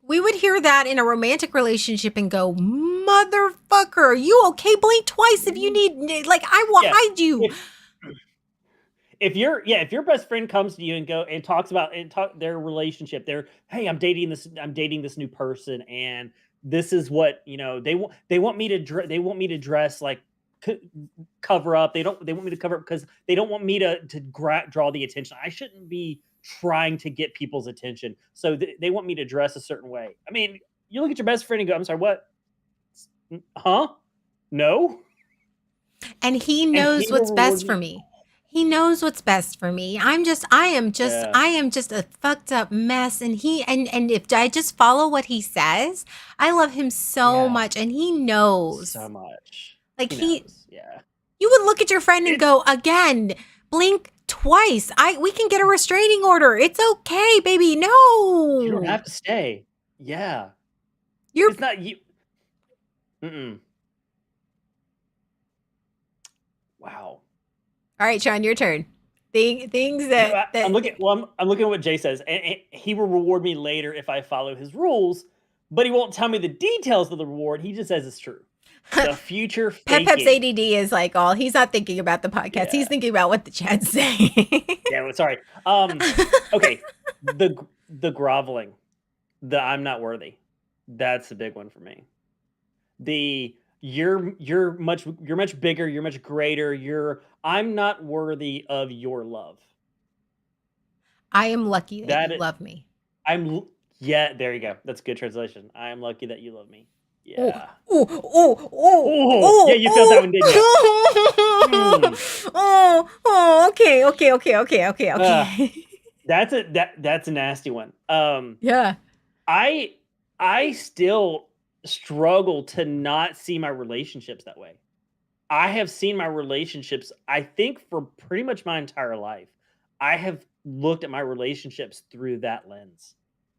We would hear that in a romantic relationship and go, motherfucker, are you okay? Blink twice if you need, I will hide you. If your best friend comes to you and talks about their relationship, hey, I'm dating this new person, and this is what they want me to dress like cover up. They want me to cover up because they don't want me to draw the attention. I shouldn't be trying to get people's attention, so they want me to dress a certain way. I mean, you look at your best friend and go, I'm sorry, what? Huh? No. And he knows what's best for me. He knows what's best for me. I am just a fucked up mess. And and if I just follow what he says, I love him so much, and he knows so much. You would look at your friend and go, again, blink twice. We can get a restraining order. It's okay, baby. No. You don't have to stay. Yeah. It's not you. Wow. All right, Sean, your turn. Things that I'm looking at what Jay says, and he will reward me later if I follow his rules, but he won't tell me the details of the reward. He just says it's true. The future faking. Pep's ADD is all. He's not thinking about the podcast. Yeah. He's thinking about what the chat's saying. Yeah, sorry. Okay. The groveling. The I'm not worthy. That's the big one for me. You're much bigger, you're much greater, I'm not worthy of your love. I am lucky that you love me. There you go. That's a good translation. I am lucky that you love me. Yeah. Oh, yeah, you felt that one, didn't you? Okay. That's a nasty one. Yeah. I still struggle to not see my relationships that way. I have seen my relationships, I think, for pretty much my entire life. I have looked at my relationships through that lens.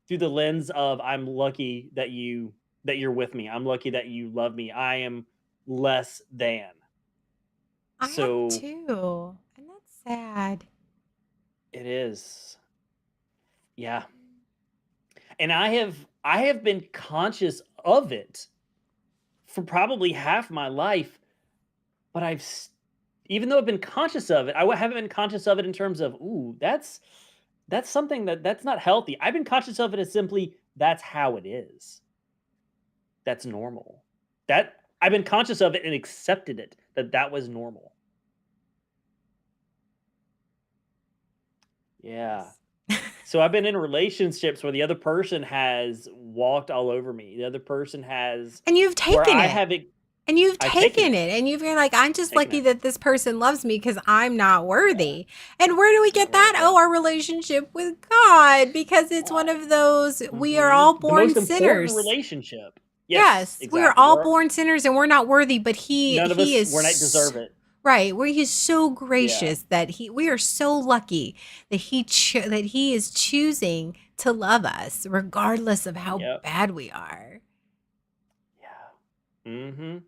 Through the lens of I'm lucky that you're with me. I'm lucky that you love me. I am less than. I have So too. And that's sad. it is. Yeah. And I have been conscious of it for probably half my life, but even though I've been conscious of it, haven't been conscious of it in terms of, ooh, that's something that's not healthy. I've been conscious of it as simply that's how it is. That's normal. That I've been conscious of it and accepted it that was normal. Yeah. So I've been in relationships where the other person has walked all over me. The other person has And you've where taken I it. haven't And you've I've taken taken it. it. And you've been like, I'm just Taken lucky it. that this person loves me because I'm not Yeah. worthy. And where do we get Not worthy. that? Oh, our relationship with God, because it's one God. of those, we are all The born most important sinners. relationship. Yes, Yes, we are exactly. all born sinners and we're not worthy, but None of he us is we're not deserve it. right, where he's so Yeah. gracious that we are so lucky that that he is choosing to love us regardless of how Yep. bad we are. Yeah. Mm-hmm.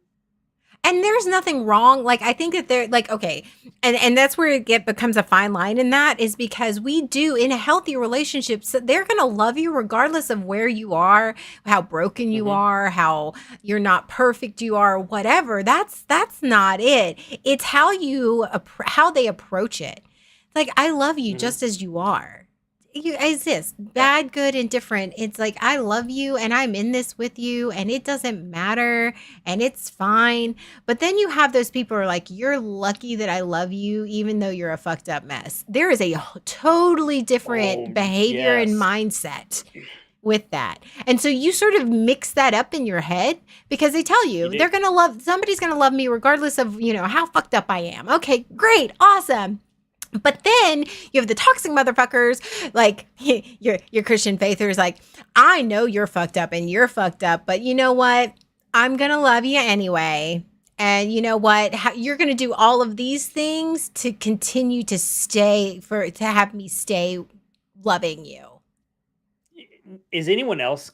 And there's nothing wrong. Like, I think that they're like, okay. And that's where it becomes a fine line in that is because we do in a healthy relationship, so they're going to love you regardless of where you are, how broken you Mm-hmm. are, how you're not perfect you are, whatever. That's not it. It's how how they approach it. Like, I love you Mm-hmm. just as you are. You exist, Yeah. bad, good, and different. It's like, I love you and I'm in this with you and it doesn't matter and it's fine. But then you have those people who are like, you're lucky that I love you, even though you're a fucked up mess. There is a totally different Oh, behavior and yes. mindset with that. And so you sort of mix that up in your head because they tell You you they're do. going to love, somebody's going to love me regardless of, how fucked up I am. Okay, great, awesome. But then you have the toxic motherfuckers, like your Christian faithers, like, I know you're fucked up and you're fucked up, but you know what? I'm gonna love you anyway. And you know what? You're gonna do all of these things to continue to to have me stay loving you. Is anyone else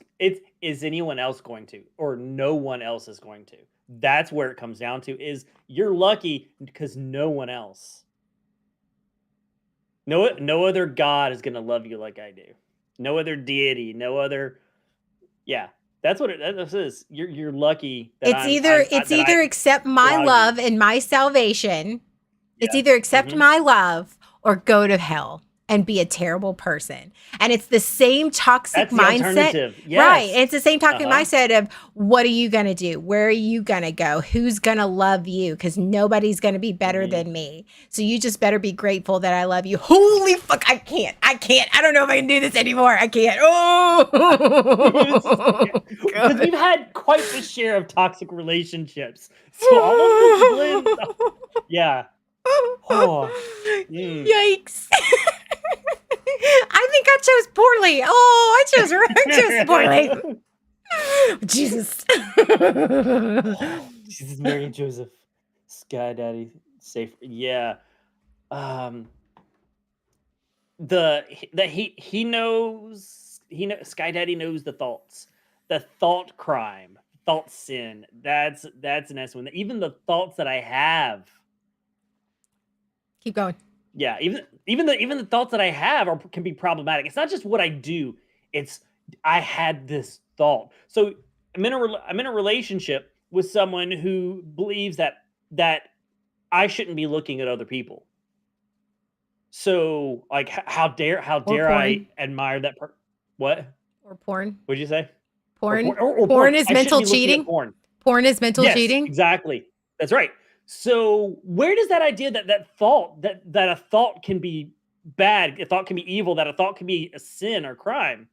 going to, or no one else is going to? That's where it comes down to, is you're lucky because no one else. No other God is gonna love you like I do. No other deity, no other. Yeah, that's what this is. You're lucky that It's either accept my allow you. love and my salvation. It's Yeah. either accept Mm-hmm. my love or go to hell and be a terrible person. And it's the same toxic That's the mindset. alternative. Right. Yes. It's the same toxic Uh-huh. mindset of, what are you going to do? Where are you going to go? Who's going to love you? Because nobody's going to be better Mm-hmm. than me. So you just better be grateful that I love you. Holy fuck. I can't. I don't know if I can do this anymore. I can't. Oh, Because we've had quite the share of toxic relationships. So all of this blends. Yeah. Oh. Mm. Yikes. I think I chose poorly. Oh, I chose poorly. Jesus. Jesus, Mary and Joseph. Sky Daddy. Safe. Yeah. He knows, Sky Daddy knows the thoughts. The thought crime. Thought sin. That's an S one. Even the thoughts that I have. Keep going. Yeah, even the thoughts that I have can be problematic. It's not just what I do. It's I had this thought. So I'm in a relationship with someone who believes that I shouldn't be looking at other people. So like, how dare I admire that what? Or porn. What'd you say? Porn. Or porn is I shouldn't mental be looking at cheating. porn. Porn is mental Yes, cheating. exactly. That's right. So where does that idea that a thought can be bad, a thought can be evil, that a thought can be a sin or crime?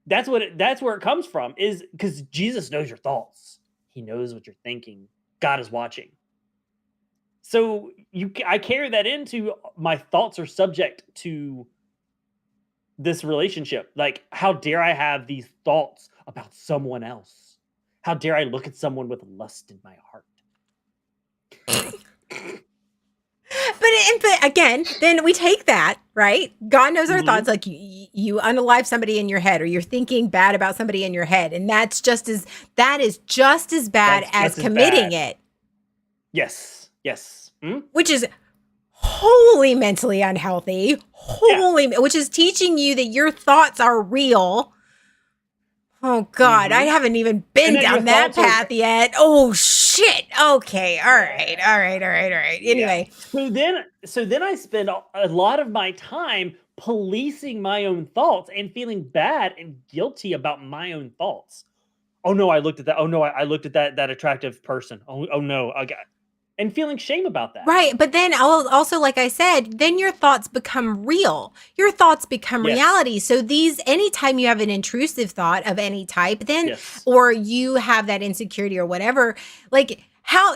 That's where it comes from, is because Jesus knows your thoughts. He knows what you're thinking. God is watching. So I carry that into my thoughts are subject to this relationship. Like, how dare I have these thoughts about someone else? How dare I look at someone with lust in my heart? But again, then we take that, right? God knows our Mhm. thoughts. Like you unalive somebody in your head, or you're thinking bad about somebody in your head, and that is just as bad That's as just as committing bad. it, Yes. which is wholly mentally unhealthy. Which is teaching you that your thoughts are real. Oh God, I Mhm. haven't even And been that your down that thoughts are path yet. Oh shit. Okay. All right. Yeah. Anyway, So then I spend a lot of my time policing my own thoughts and feeling bad and guilty about my own thoughts. Oh no, I looked at that. Oh no, I looked at that attractive person. Oh no, I got and feeling shame about that. right. But then also, like I said, then your thoughts become real. Your thoughts become Yes. reality. So anytime you have an intrusive thought of any type, then, Yes. or you have that insecurity or whatever, like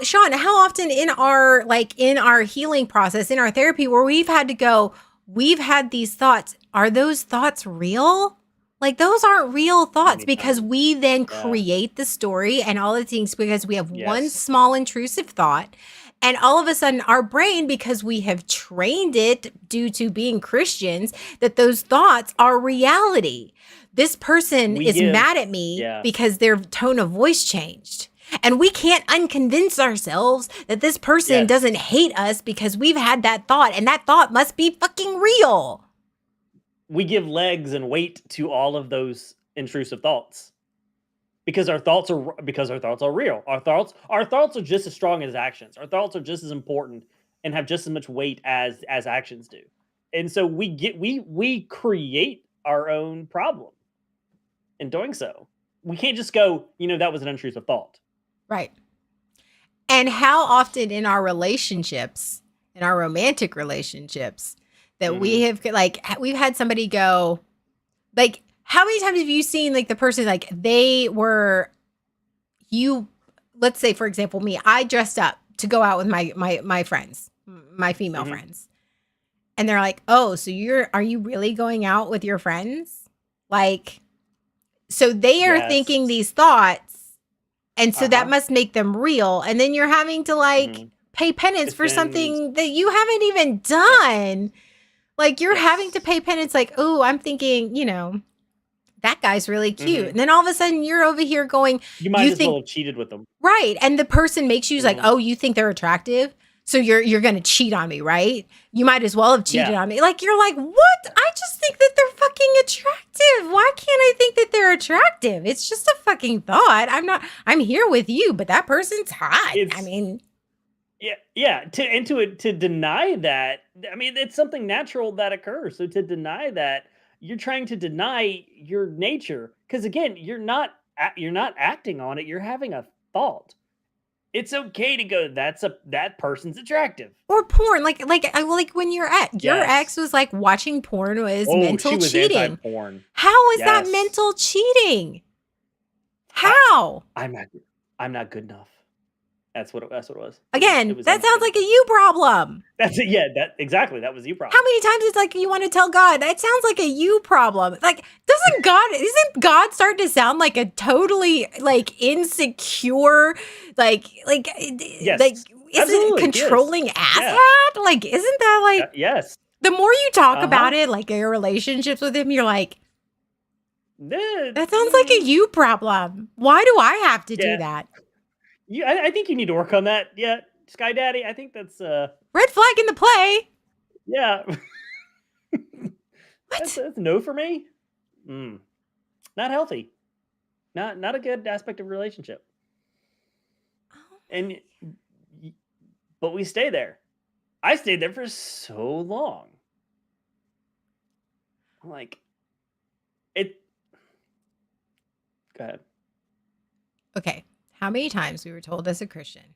Sean, how often in our healing process, in our therapy, where we've had to go, we've had these thoughts. Are those thoughts real? Like those aren't real thoughts, Many because times. we then Yeah. create the story and all the things, because we have one Yes. small intrusive thought. And all of a sudden, our brain, because we have trained it due to being Christians, that those thoughts are reality. This person We is give mad at me Yeah. because their tone of voice changed. And we can't unconvince ourselves that this person Yes. doesn't hate us because we've had that thought, and that thought must be fucking real. We give legs and weight to all of those intrusive thoughts. Because our thoughts are real. Our thoughts are just as strong as actions. Our thoughts are just as important and have just as much weight as actions do. And so we create our own problem in doing so. We can't just go, that was an intrusive thought. Right. And how often in our relationships, in our romantic relationships, that we have we've had somebody go, like, how many times have you seen like the person, like let's say for example me, I dressed up to go out with my friends, my female Mhm. friends. And they're like, "Oh, so are you really going out with your friends?" Like, so they are thinking Yes. these thoughts, and so that Uh-huh. must make them real. And then you're having to Mhm. pay penance for Defend. something that you haven't even done. Like you're having to Yes. pay penance, like, "Oh, I'm thinking, that guy's really cute." Mhm. And then all of a sudden you're over here going, You might you as well think, have cheated with them. right. And the person makes you like, Mhm. "Oh, you think they're attractive? So you're going to cheat on me, right? You might as well have cheated Yeah. on me." Like, you're like, "What? I just think that they're fucking attractive. Why can't I think that they're attractive? It's just a fucking thought. I'm here with you, but that person's hot." I It's mean, Yeah. To deny that, I mean, it's something natural that occurs. So to deny that, you're trying to deny your nature, because again, you're not acting on it. You're having a thought. It's okay to go. That person's attractive. or porn, like when your ex Yes. was like, watching porn was Oh, she mental was cheating. anti-porn. How is that Yes. mental cheating? I, How? I'm not. I'm not good enough. That's what it was. It Again, was. I'm that not sounds good like a enough. you problem. That's it. Yeah. That exactly. That was you How problem. many times it's like you want to tell God? That sounds like a you problem. Like, isn't God starting to sound like a totally like insecure, Yes. isn't Absolutely. He is. controlling Yeah. asshat? Like, isn't that like Yes. the more you talk Uh about huh. it, like your relationships with him, you're like, That that sounds like a you problem. Why do I have to do Yeah. that? I think you need to work on that. Yeah, Sky Daddy. I think that's Red flag in the play. yeah. What? That's a no for me. Not healthy. Not a good aspect of a relationship. And but we stay there. I stayed there for so long. I'm like it. Go ahead. Okay. How many times we were told as a Christian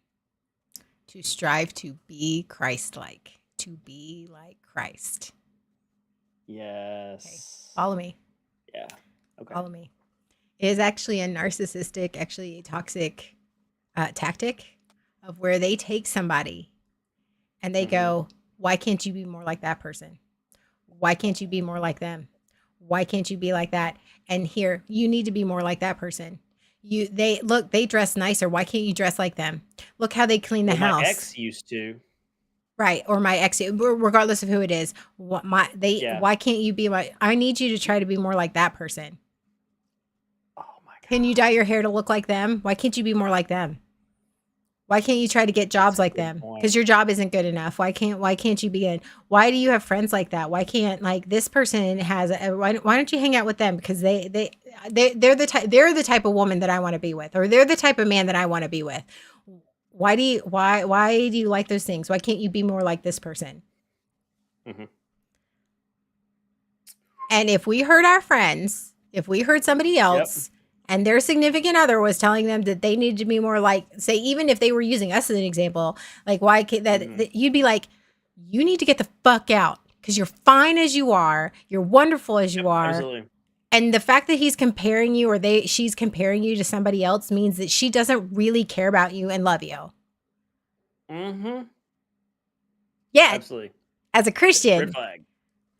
to strive to be Christ-like, to be like Christ? Okay. Yes. Follow me. Yeah. Okay. Follow me. It is actually a narcissistic, actually a toxic tactic of where they take somebody and they go, "Why can't you be more like that person? Why can't you be more like them? Why can't you be like that? And here, you need to be more like that person. They dress nicer. Why can't you dress like them? Look how they clean the Well, my house. ex used to. Right, or my ex, regardless of who it is. Yeah. Why can't you be I need you to try to be more like that person. Oh my god. Can you dye your hair to look like them? Why can't you be more like them? Why can't you try to get jobs like them? Because your job isn't good enough. Why can't you be in? Why do you have friends like that? Why can't this person has? Why don't you hang out with them? Because they're the type of woman that I want to be with, or they're the type of man that I want to be with. Why do you like those things? Why can't you be more like this person? Mm-hmm. And if we heard our friends, if we heard somebody else, and their significant other was telling them that they needed to be more like, say, even if they were using us as an example, like why can't that you'd be like, you need to get the fuck out because you're fine as you are, you're wonderful as you are. Absolutely. And the fact that he's comparing you or she's comparing you to somebody else means that she doesn't really care about you and love you. Mm-hmm. Yeah. Absolutely. As a Christian, Red flag.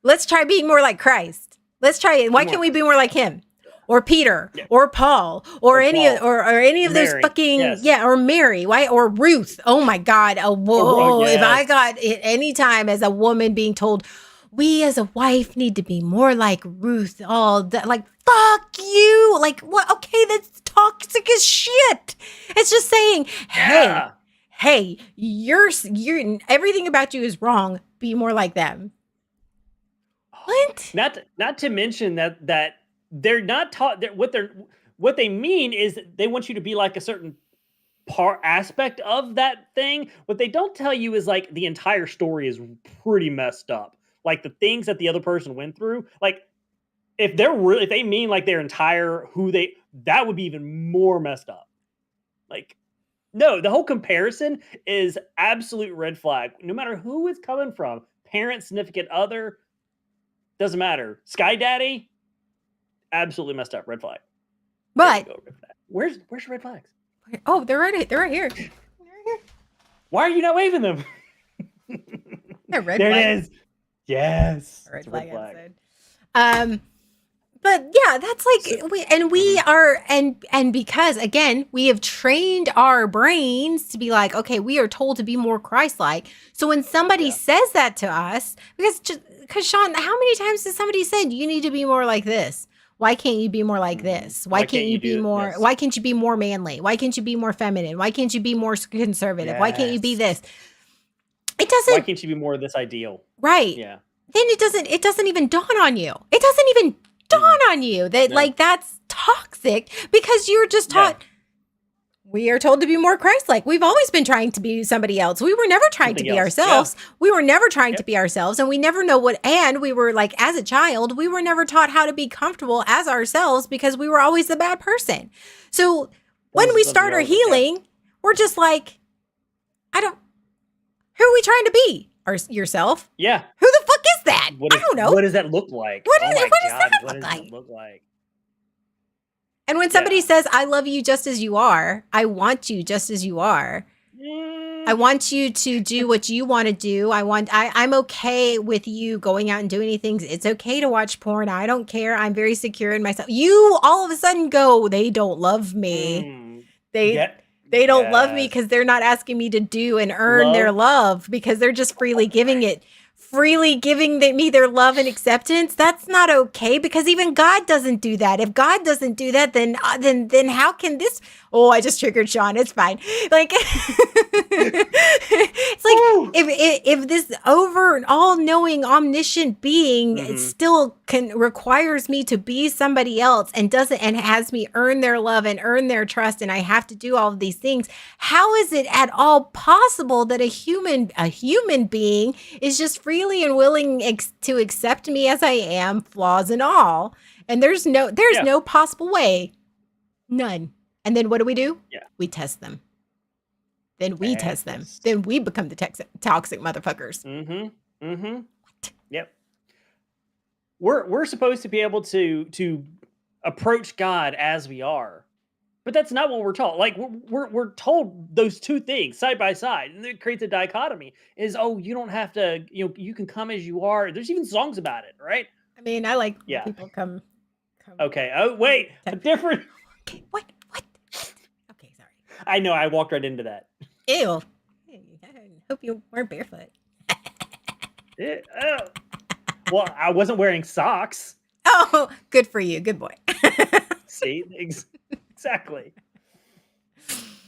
let's try being more like Christ. Let's try it. Why can't we be more like him? Or Peter, or Paul, or any of those fucking or Mary, why or Ruth? Oh my God! Whoa! If I got it any time as a woman being told, we as a wife need to be more like Ruth, like fuck you, like what? Okay, that's toxic as shit. It's just saying, hey, you're everything about you is wrong. Be more like them. What? Not to mention that. They're not taught that what they mean is they want you to be like a certain aspect of that thing. What they don't tell you is like the entire story is pretty messed up. Like the things that the other person went through. Like if they mean like their entire that would be even more messed up. Like no, the whole comparison is absolute red flag. No matter who it's coming from, parent, significant other, doesn't matter. Sky Daddy. Absolutely messed up. Red flag. But where's red flags? Oh, they're right here. They're right here. Why are you not waving them? They're red there flag. It is. Yes. Red flag episode. But yeah, that's like we are and because again, we have trained our brains to be like, okay, we are told to be more Christ-like. So when somebody says that to us, because Sean, how many times has somebody said you need to be more like this? Why can't you be more like this? Why can't you be more? Yes. Why can't you be more manly? Why can't you be more feminine? Why can't you be more conservative? Yes. Why can't you be this? It doesn't. Why can't you be more of this ideal? Right. Yeah. Then it doesn't even dawn on you. It doesn't even dawn on you that like that's toxic because you're just taught. We are told to be more Christ-like. We've always been trying to be somebody else. We were never trying to be ourselves. Yeah. We were never trying to be ourselves. And we never know and we were like, as a child, we were never taught how to be comfortable as ourselves because we were always the bad person. So when we start our healing, we're just like, who are we trying to be? Yourself? Yeah. Who the fuck is that? I don't know. What does that look like? What does that look like? And when somebody says, I love you just as you are, I want you just as you are. I want you to do what you want to do. I'm okay with you going out and doing things. It's okay to watch porn. I don't care. I'm very secure in myself. You all of a sudden go, they don't love me. They don't love me because they're not asking me to do and earn their love because they're just freely giving it. Freely giving me their love and acceptance, that's not okay because even God doesn't do that. If God doesn't do that, then how can this? Oh, I just triggered Sean. It's fine. Like it's like if this over all-knowing, omniscient being still requires me to be somebody else and has me earn their love and earn their trust, and I have to do all of these things. How is it at all possible that a human being is just freely and willing to accept me as I am, flaws and all? And there's no possible way. None. And then what do? Yeah. We test them. Then we test them. Then we become the toxic motherfuckers. Mm-hmm. Mm-hmm. What? Yep. We're supposed to be able to approach God as we are. But that's not what we're told. Like we're told those two things side by side, and it creates a dichotomy. Is you don't have to, you can come as you are. There's even songs about it, right? I mean, I like when people come. Okay. Oh wait, a different. Okay. What? I know. I walked right into that. Ew. I hope you weren't barefoot. Oh. Well, I wasn't wearing socks. Oh, good for you. Good boy. See, exactly.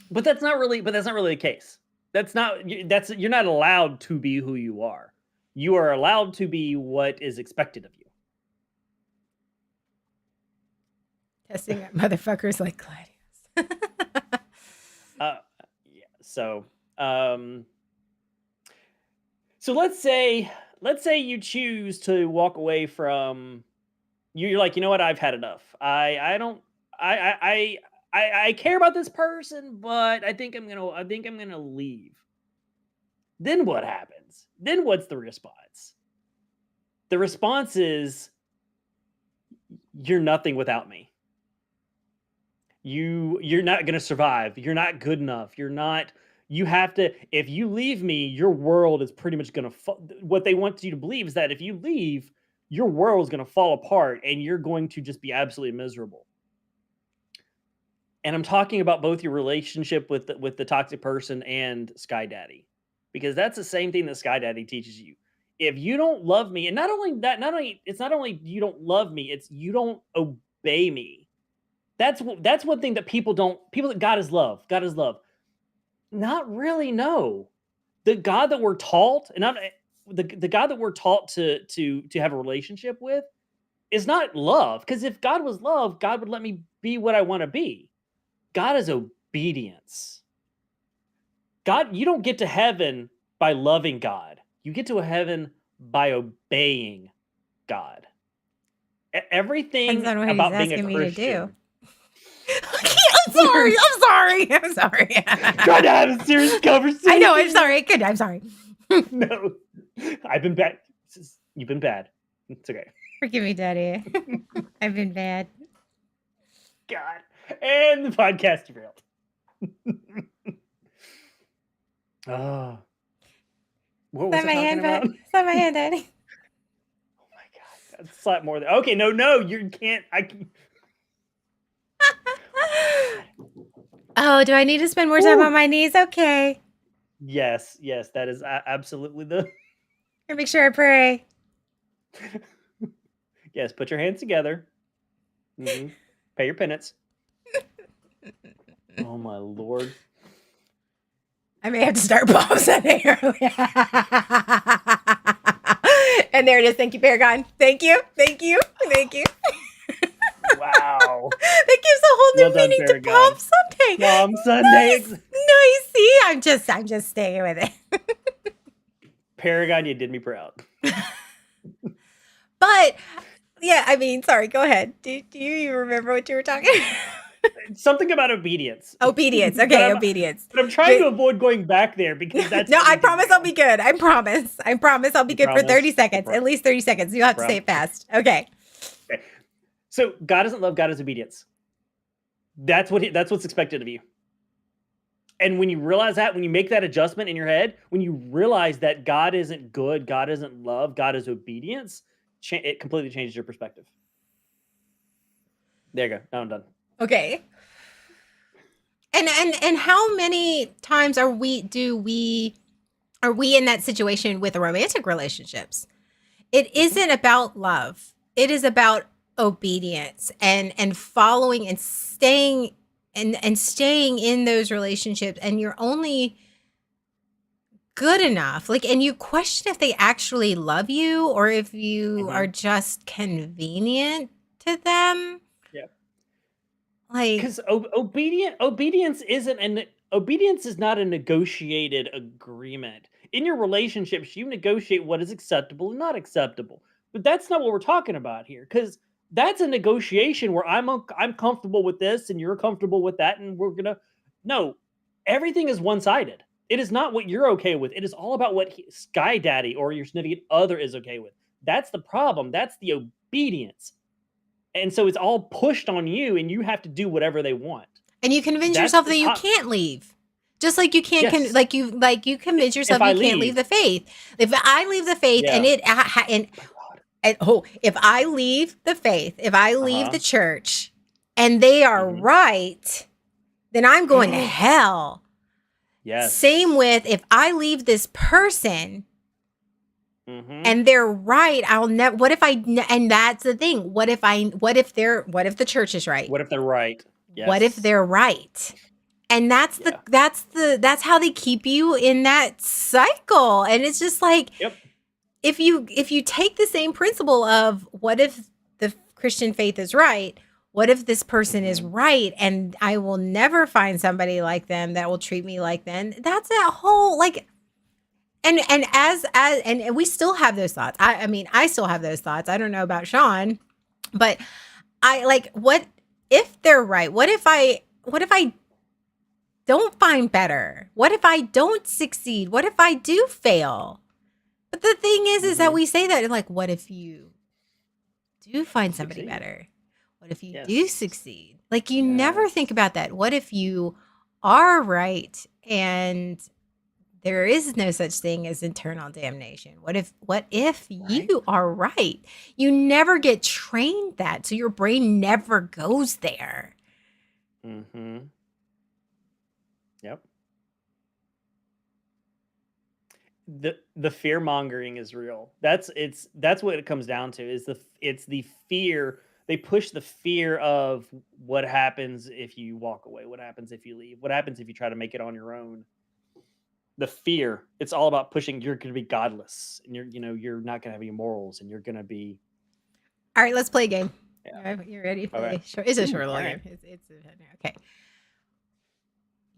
But that's not really the case. You're not allowed to be who you are. You are allowed to be what is expected of you. Testing out motherfuckers like Gladius. Yeah. So let's say you choose to walk away from. You're like, you know what? I've had enough. I care about this person, but I think I'm gonna leave. Then what happens? Then what's the response? The response is, you're nothing without me. You're not gonna survive. You're not good enough. You have to. If you leave me, your world is pretty much gonna. What they want you to believe is that if you leave, your world is gonna fall apart, and you're going to just be absolutely miserable. And I'm talking about both your relationship with the toxic person and Sky Daddy, because that's the same thing that Sky Daddy teaches you. If you don't love me, and not only you don't love me, it's you don't obey me. That's one thing that people that God is love. God is love. Not really. No, the God that we're taught, and not the God that we're taught to have a relationship with, is not love. Because if God was love, God would let me be what I want to be. God is obedience. God, you don't get to heaven by loving God. You get to heaven by obeying God. Everything Depends on what about he's being a asking me to do. Christian. I'm sorry. Trying to have a serious conversation. I know, I'm sorry. Good, I'm sorry. No, I've been bad. You've been bad. It's okay. Forgive me, Daddy. I've been bad. God. And the podcast derailed. Oh. What was I talking about? Slap my hand, Daddy. Oh my God. That's a lot more than. Okay, no, you can't. Oh, do I need to spend more time on my knees? Okay. Yes, that is absolutely the. Gotta make sure I pray. Yes, put your hands together. Mm-hmm. Pay your penance. Oh my Lord. I may have to start Palm Sunday early. And there it is. Thank you, Paragon. Thank you. Wow. That gives a whole new Well done, meaning Paragon. to Palm Sunday. Palm Sunday. Nice. See, I'm just staying with it. Paragon, you did me proud. But yeah, I mean, sorry, go ahead. Do you even remember what you were talking about? Something about obedience. Obedience. Okay, obedience. But I'm trying to avoid going back there because that's no. I promise I'll be good. I promise I'll be good for 30 seconds. At least 30 seconds. You have to say it fast. Okay. So God doesn't love. God is obedience. That's what's expected of you. And when you realize that, when you make that adjustment in your head, when you realize that God isn't good, God isn't love, God is obedience, it completely changes your perspective. There you go. Now I'm done. Okay. And how many times are we in that situation with romantic relationships? It isn't about love. It is about obedience and following and staying in those relationships, and you're only good enough. And you question if they actually love you or if you are just convenient to them. Because obedience is not a negotiated agreement. In your relationships, you negotiate what is acceptable and not acceptable. But that's not what we're talking about here. Because that's a negotiation where I'm comfortable with this and you're comfortable with that, and no, everything is one-sided. It is not what you're okay with. It is all about what Sky Daddy or your significant other is okay with. That's the problem. That's the obedience. And so it's all pushed on you, and you have to do whatever they want. And you convince yourself that you can't leave. Just like you can't, you convince yourself you can't leave the faith. If I leave the faith, if I leave the faith, if I leave the church, and they are right, then I'm going to hell. Yes. Same with if I leave this person and they're right, I'll never. What if and that's the thing. What if the church is right? What if they're right? What if Yes. they're right? And that's Yeah. that's how they keep you in that cycle. And it's just like, Yep. if you take the same principle of what if the Christian faith is right, what if this person is right and I will never find somebody like them that will treat me like them? That's that whole like, and we still have those thoughts. I mean, I still have those thoughts. I don't know about Sean, but I like, what if they're right? What if I don't find better? What if I don't succeed? What if I do fail? But the thing is that we say that, like, what if you do find somebody Succeed. better? What if you do Yes. succeed? Like, you never think about that. What if you are right and there is no such thing as eternal damnation? What if Right. you are right? You never get trained that, so your brain never goes there. Yep. The fear mongering is real. That's what it comes down to, is it's the fear. They push the fear of what happens if you walk away, what happens if you leave, what happens if you try to make it on your own. The fear, it's all about pushing. You're going to be godless, and you're not going to have any morals, and you're going to be. All right, let's play a game. Yeah. You ready to play? Okay. Sure. It's a Ooh, short little all game. right. It's okay.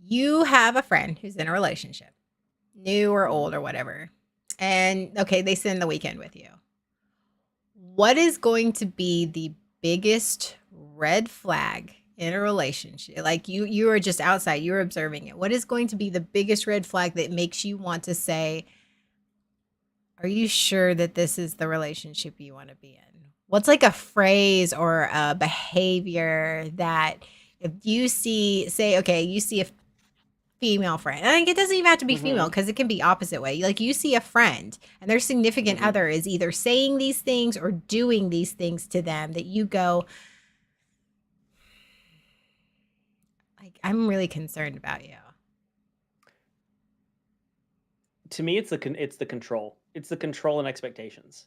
You have a friend who's in a relationship, new or old or whatever. And okay, they spend the weekend with you. What is going to be the biggest red flag in a relationship? Like, you are just outside, you're observing it. What is going to be the biggest red flag that makes you want to say, are you sure that this is the relationship you want to be in? What's like a phrase or a behavior that if you see, say, okay, you see a female friend. I think it doesn't even have to be female, because it can be opposite way. Like, you see a friend and their significant other is either saying these things or doing these things to them that you go, like, I'm really concerned about you. To me, it's the control. It's the control and expectations.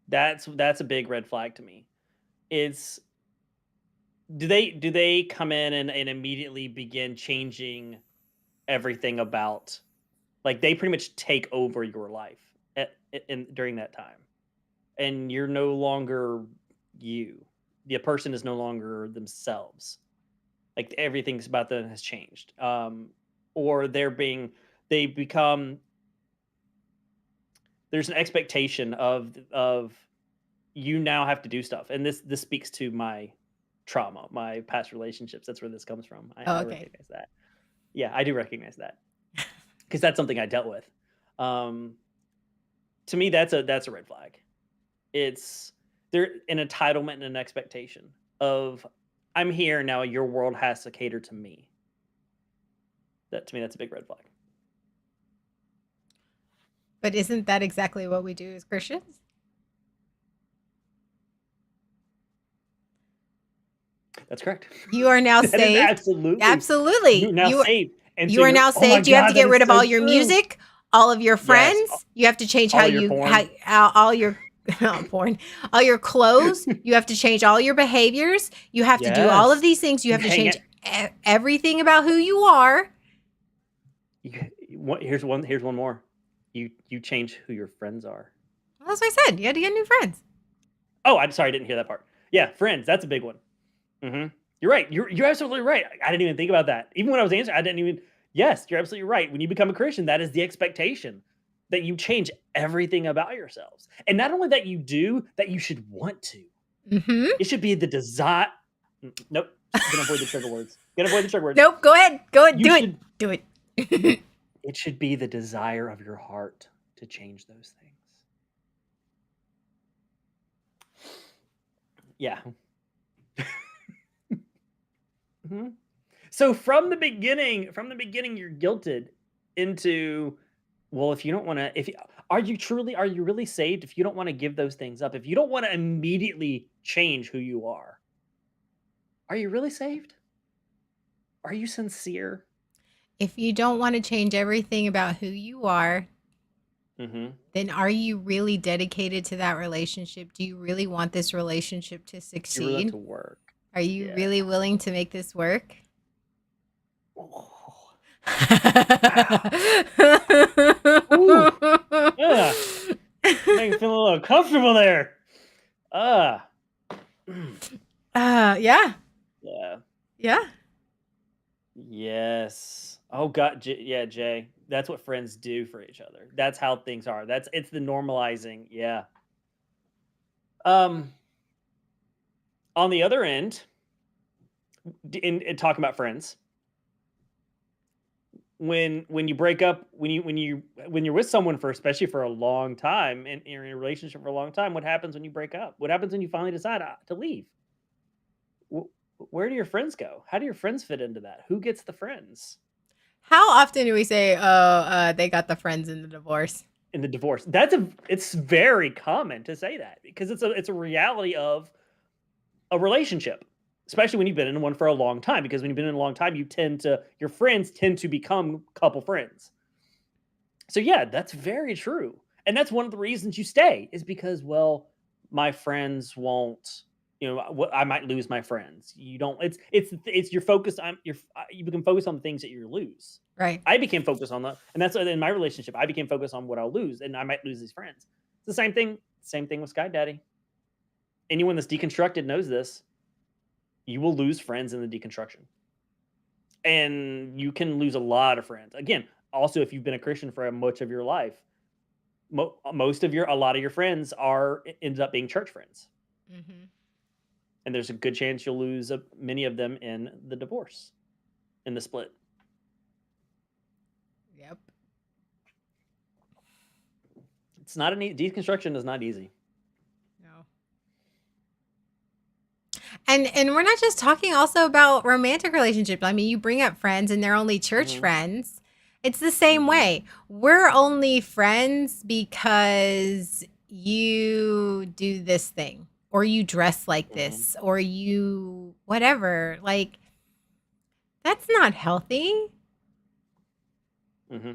That's a big red flag to me. It's, do they come in and immediately begin changing everything about, like, they pretty much take over your life during that time, and you're no longer you. The person is no longer themselves. Like, everything's about them has changed. Or they become, there's an expectation of you now have to do stuff, and this speaks to my trauma, my past relationships. That's where this comes from. I Okay. recognize that. Yeah, I do recognize that, because that's something I dealt with. To me, that's a red flag. It's there an entitlement and an expectation of, I'm here now, your world has to cater to me. That, to me, that's a big red flag. But isn't that exactly what we do as Christians? That's correct. You are now That is saved. absolutely. Absolutely. You're now saved. And You so are now oh my saved. You have God, to get that rid is of all so your true. music, all of your Yes. friends. You have to change All how your you porn. all your porn, all your clothes. You have to change all your behaviors. You have to do all of Yes. these things. You have to Hang change it. everything about who you are. Here's one more. You change who your friends are. Well, that's what I said. You had to get new friends. Oh, I'm sorry, I didn't hear that part. Yeah, friends. That's a big one. You're right. You're absolutely right. I didn't even think about that. Even when I was answering, I didn't even. Yes, you're absolutely right. When you become a Christian, that is the expectation, that you change everything about yourselves, and not only that you do, that you should want to. It should be the desire. Nope. Gonna avoid the trigger words. Nope. Go ahead. You should- Do it. It should be the desire of your heart to change those things. Yeah. So from the beginning, you're guilted into, well, if you don't want to, are you really saved if you don't want to give those things up? If you don't want to immediately change who you are you really saved? Are you sincere? If you don't want to change everything about who you are, Mm-hmm. then are you really dedicated to that relationship? Do you really want this relationship to You really like succeed? to work. Are you Yeah. really willing to make this work? Oh. Ooh. Yeah. Make me feel a little comfortable there. Ah. Yeah. Yeah. Yeah. Yes. Oh God. Yeah, Jay. That's what friends do for each other. That's how things are. It's the normalizing. Yeah. Um. On the other end, in talking about friends, when you break up, when you're with someone for especially for a long time and you're in a relationship for a long time, what happens when you break up? What happens when you finally decide to leave? Where do your friends go? How do your friends fit into that? Who gets the friends How often do we say, they got the friends in the divorce? in the divorce? It's very common to say that because it's a reality of a relationship, especially when you've been in one for a long time. Because when you've been in a long time, your friends tend to become couple friends. So yeah, that's very true, and that's one of the reasons you stay is because my friends won't. I might lose my friends. You don't. It's your focus. You become focused on the things that you lose. Right. I became focused on that, and that's in my relationship. I became focused on what I'll lose, and I might lose these friends. It's the same thing. Same thing with Sky Daddy. Anyone that's deconstructed knows this. You will lose friends in the deconstruction, and you can lose a lot of friends. Again, also if you've been a Christian for much of your life, a lot of your friends ended up being church friends, Mm-hmm. and there's a good chance you'll lose many of them in the divorce, in the split. Yep. It's not deconstruction is not easy. No. And we're not just talking also about romantic relationships. I mean, you bring up friends and they're only church Mhm. friends. It's the same Mhm. way. We're only friends because you do this thing or you dress like Mhm. this or you whatever. Like that's not healthy. Mm-hmm.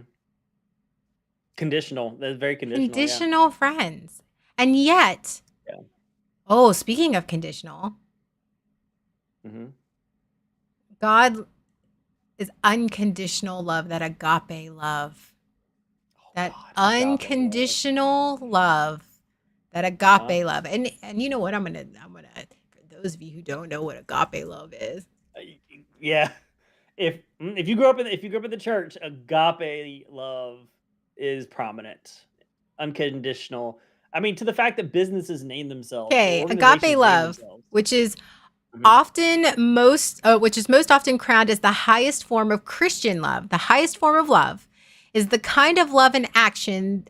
Conditional. That's very conditional. Conditional friends. And yet, Yeah. oh, speaking of conditional, Mm-hmm. God is unconditional love, that agape love. That unconditional love, that agape love. And you know what? I'm gonna for those of you who don't know what agape love is. Yeah. If you grew up in the church, agape love is prominent, unconditional. I mean, to the fact that businesses name themselves, or Okay, organizations agape name love, themselves. which is Mhm. most often crowned as the highest form of Christian love. The highest form of love is the kind of love and action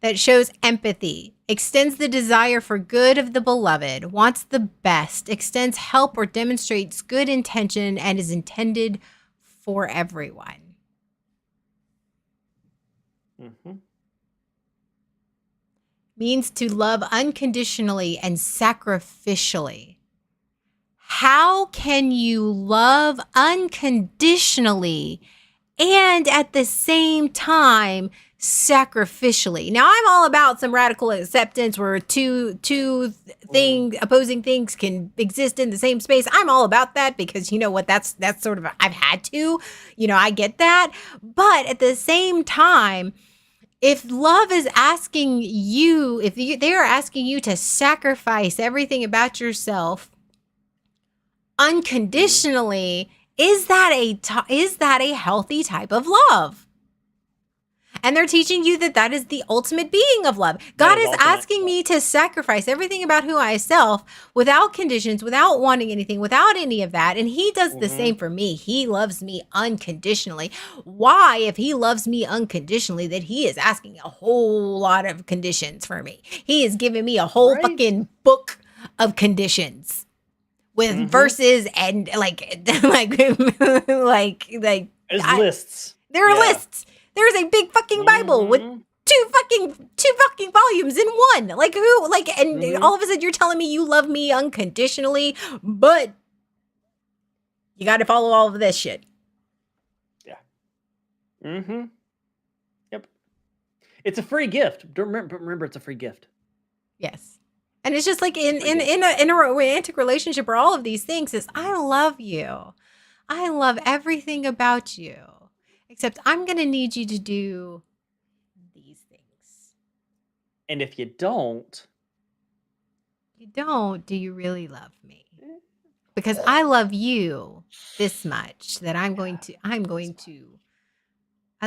that shows empathy, extends the desire for good of the beloved, wants the best, extends help or demonstrates good intention, and is intended for everyone. Mhm. Means to love unconditionally and sacrificially. How can you love unconditionally and at the same time sacrificially? Now, I'm all about some radical acceptance where two opposing things can exist in the same space. I'm all about that because you know what, that's sort of I've had to, I get that. But at the same time, if love is asking you, they are asking you to sacrifice everything about yourself unconditionally, is that a healthy type of love? And they're teaching you that is the ultimate being of love. God is asking me to sacrifice everything about who I self without conditions, without wanting anything, without any of that. And he does the same for me. He loves me unconditionally. Why, if he loves me unconditionally, that he is asking a whole lot of conditions for me? He is giving me a whole fucking book of conditions with verses and like There's lists. There are lists. There's a big fucking Bible with two fucking volumes in one. Like who? Like, and all of a sudden you're telling me you love me unconditionally, but You got to follow all of this shit. Mm-hmm. Yep. It's a free gift. Remember, it's a free gift. Yes. And it's just like in a romantic relationship or all of these things is I love you. I love everything about you. Except I'm going to need you to do these things. And if you don't, do you really love me? Because I love you this much that I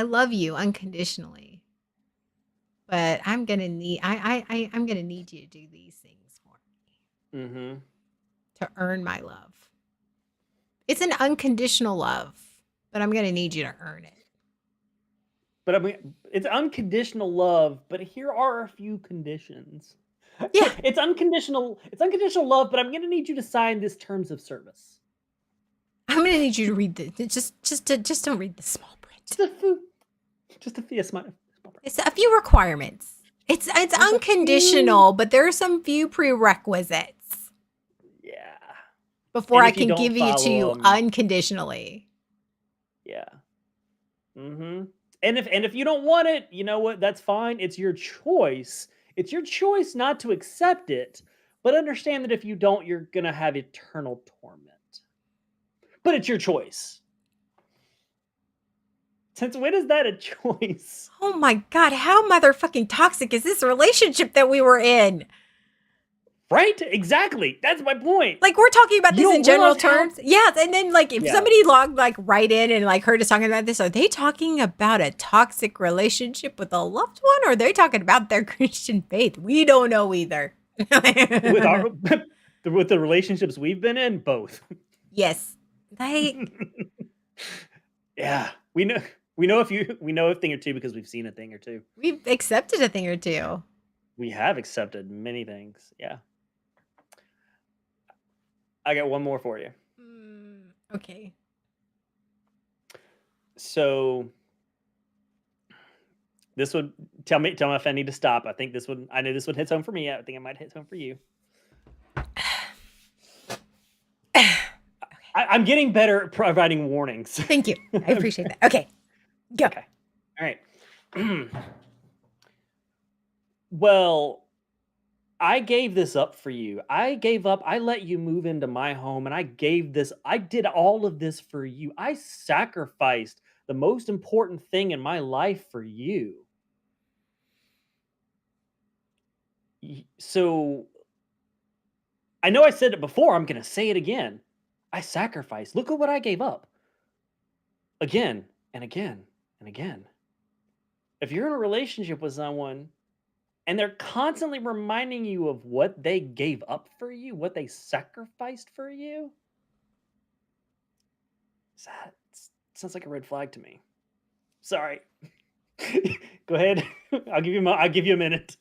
love you unconditionally. But I'm gonna need I'm gonna need you to do these things for me. Mm-hmm. To earn my love. It's an unconditional love, but I'm gonna need you to earn it. But I mean, it's unconditional love, but here are a few conditions. Yeah. It's unconditional love, but I'm gonna need you to sign this terms of service. I'm gonna need you to read the just don't read the small print. Just a few small print. It's a few requirements. It's unconditional, but there are some few prerequisites. Yeah. Before I can give you to you unconditionally. Yeah. Mm-hmm. And if you don't want it, you know what? That's fine. It's your choice. It's your choice not to accept it, but understand that if you don't, you're gonna have eternal torment. But it's your choice. Since when is that a choice? Oh my God, how motherfucking toxic is this relationship that we were in? Right? Exactly. That's my point. Like, we're talking about this in general terms. Yes, and then like if somebody logged like right in and like heard us talking about this, are they talking about a toxic relationship with a loved one, or are they talking about their Christian faith? We don't know either. with the relationships we've been in, both. Yes. Like yeah. We know a thing or two because we've seen a thing or two. We've accepted a thing or two. We have accepted many things. Yeah. I got one more for you. Okay. So this would tell me if I need to stop. I know this one hits home for me. I think it might hit home for you. I'm getting better at providing warnings. Thank you. I appreciate that. Okay. Go. Okay. All right. Well, I gave this up for you. I let you move into my home, and I did all of this for you. I sacrificed the most important thing in my life for you. So I know I said it before, I'm going to say it again. I sacrificed. Look at what I gave up. Again and again and again. If you're in a relationship with someone and they're constantly reminding you of what they gave up for you, what they sacrificed for you, that sounds like a red flag to me. Sorry. Go ahead. I'll give you a minute.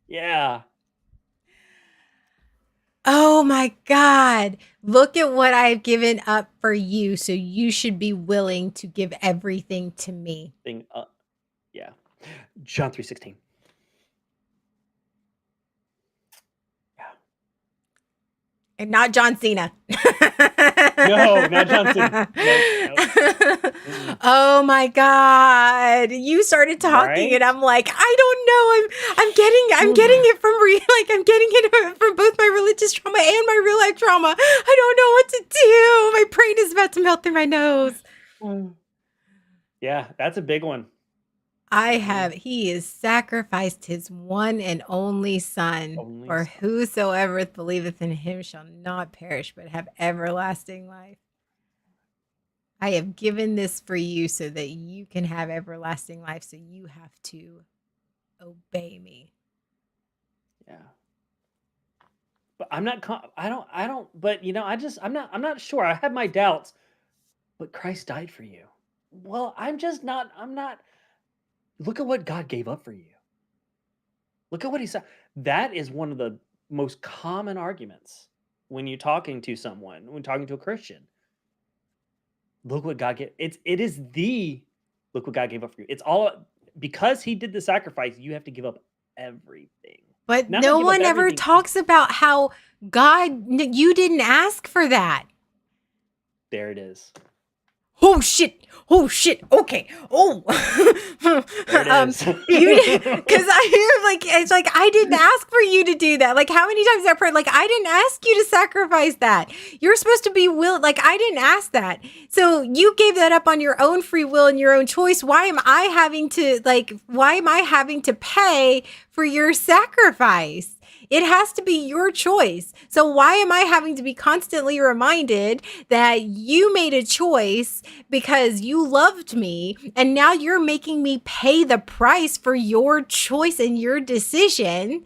Yeah. Oh my God. Look at what I've given up for you. So you should be willing to give everything to me. Yeah. John 3:16. Yeah. And not John Cena. No, not John Cena. Nope. Oh my God. You started talking and I'm like, I don't know. I'm getting it from I'm getting it from both my religious trauma and my real life trauma. I don't know what to do. My brain is about to melt through my nose. Yeah, that's a big one. He has sacrificed his one and only son, for whosoever believeth in him shall not perish, but have everlasting life. I have given this for you so that you can have everlasting life. So you have to obey me. Yeah. But I'm not, but I'm not sure. I have my doubts, but Christ died for you. Well, I'm not. Look at what God gave up for you. Look at what he said. That is one of the most common arguments when you're talking to someone, when talking to a Christian. Look what God gave. Look what God gave up for you. It's all because he did the sacrifice. You have to give up everything. But no one ever talks about how God, you didn't ask for that. There it is. Oh shit! Oh shit! Okay. Oh, There it is. you because I hear like it's like I didn't ask for you to do that. Like how many times I've heard like I didn't ask you to sacrifice that. You're supposed to be will. Like I didn't ask that. So you gave that up on your own free will and your own choice. Why am I having to pay for your sacrifice? It has to be your choice. So why am I having to be constantly reminded that you made a choice because you loved me and now you're making me pay the price for your choice and your decision?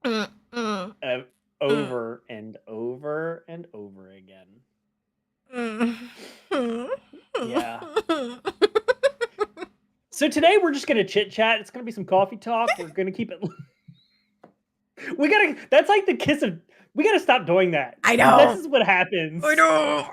Over and over and over again. Yeah. So today we're just gonna chit chat. It's gonna be some coffee talk. We're gonna keep it. That's like the kiss of. We gotta stop doing that. I know. This is what happens. I know.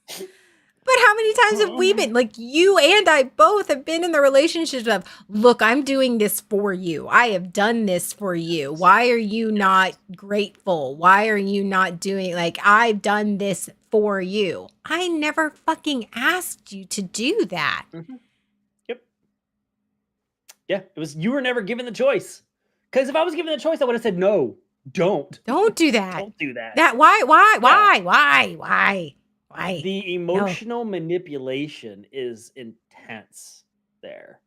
But how many times have we been, like you and I both have been in the relationships of, look, I'm doing this for you. I have done this for you. Why are you not grateful? Why are you not doing, like, I've done this for you. I never fucking asked you to do that. Mm-hmm. Yep. Yeah, it was, you were never given the choice. Because if I was given the choice, I would have said, no, don't. Don't do that. Don't do that. Why? The emotional manipulation is intense there.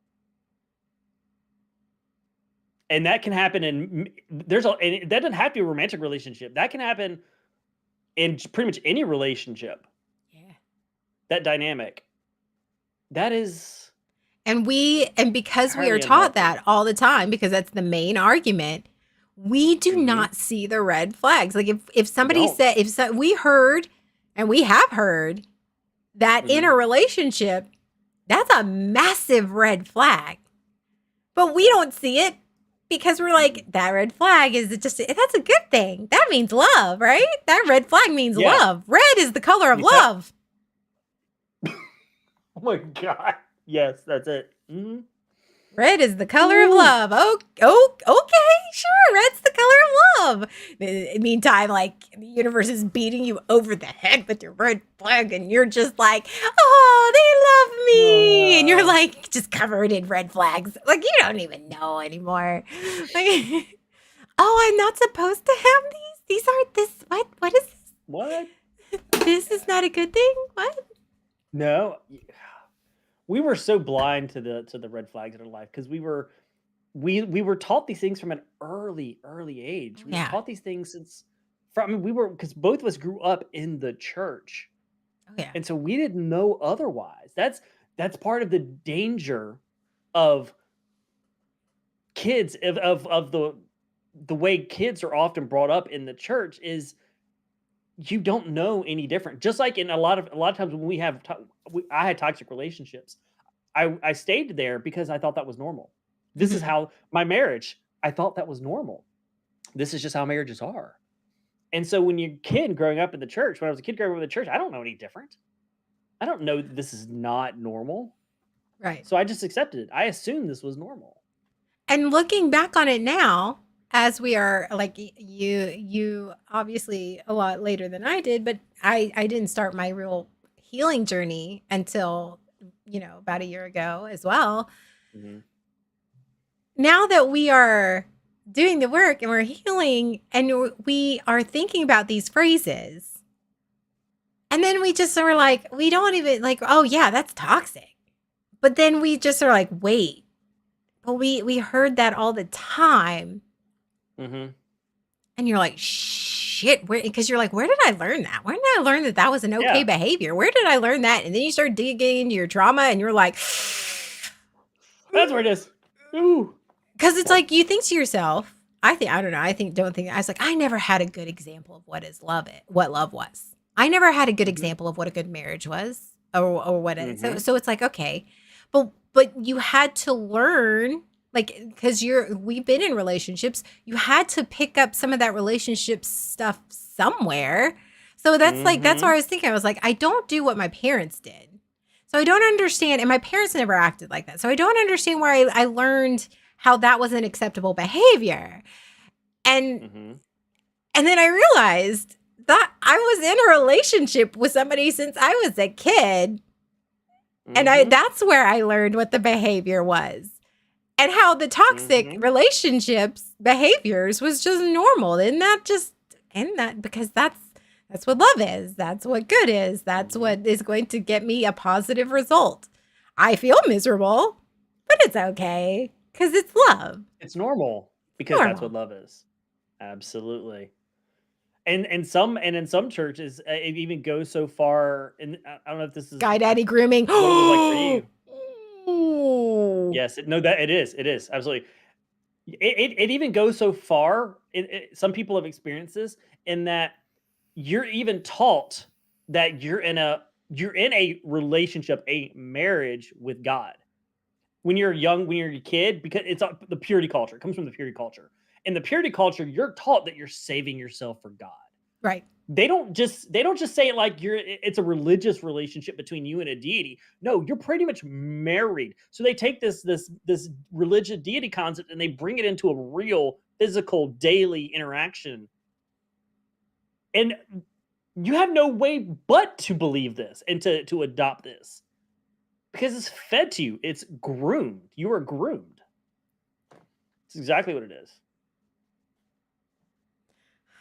And that can happen and that doesn't have to be a romantic relationship. That can happen in pretty much any relationship. Yeah. That dynamic. That is. And because we are taught that all the time, because that's the main argument, we do not see the red flags. Like if somebody said, we heard, and we have heard that in a relationship, that's a massive red flag. But we don't see it because we're like, that red flag is just, that's a good thing. That means love, right? That red flag means love. Red is the color of love. Oh my God. Yes, that's it. Mm-hmm. Red is the color of love. Oh, okay, sure. Red's the color of love. Meantime, like the universe is beating you over the head with your red flag, and you're just like, oh, they love me, and you're like just covered in red flags. Like you don't even know anymore. Like, oh, I'm not supposed to have these. These aren't this. What is this? What? This is not a good thing. What? No. We were so blind to the red flags in our life because we were taught these things from an early age. We were taught these things because both of us grew up in the church. Oh, yeah. And so we didn't know otherwise. That's part of the danger of kids of the way kids are often brought up in the church is you don't know any different. Just like in a lot of times when I had toxic relationships, I stayed there because I thought that was normal. This is how my marriage, I thought that was normal. This is just how marriages are. And so when you're a kid growing up in the church, when I was a kid growing up in the church, I don't know any different. I don't know this is not normal. Right. So I just accepted it. I assumed this was normal. And looking back on it now, as we are like you obviously a lot later than I did, but I didn't start my real healing journey until, about a year ago as well. Mm-hmm. Now that we are doing the work and we're healing and we are thinking about these phrases, and then we just are like, we don't even like, oh yeah, that's toxic. But then we just are like, wait, but we heard that all the time. Mm-hmm. And you're like, shit, because you're like, where did I learn that? Where did I learn that was an okay behavior? Where did I learn that? And then you start digging into your trauma and you're like, that's where it is. Ooh. Because it's like, you think to yourself, I was like, I never had a good example of what love was. I never had a good example of what a good marriage was or what it is. So it's like, okay, but you had to learn. Like, because we've been in relationships, you had to pick up some of that relationship stuff somewhere. So that's like, that's what I was thinking. I was like, I don't do what my parents did. So I don't understand. And my parents never acted like that. So I don't understand where I learned how that was an acceptable behavior. And then I realized that I was in a relationship with somebody since I was a kid. And Mhm, that's where I learned what the behavior was and how the toxic mhm. relationships behaviors was just normal. Isn't that because that's what love is. That's what good is. That's Mhm. what is going to get me a positive result. I feel miserable, but it's okay because it's love. It's normal because that's what Normal. love is. Absolutely. And in some churches, it even goes so far. And I don't know if this is Guy daddy grooming. what it was like for you. Ooh. Yes, no, that it is. It is absolutely. It even goes so far. Some people have experienced this in that you're even taught that you're in a relationship, a marriage with God when you're young, when you're a kid, because it's the purity culture. It comes from the purity culture. In the purity culture, you're taught that you're saving yourself for God. Right. They don't just say it like it's a religious relationship between you and a deity. No, you're pretty much married. So they take this religious deity concept and they bring it into a real physical daily interaction. And you have no way but to believe this and to adopt this because it's fed to you. It's groomed. You are groomed. It's exactly what it is.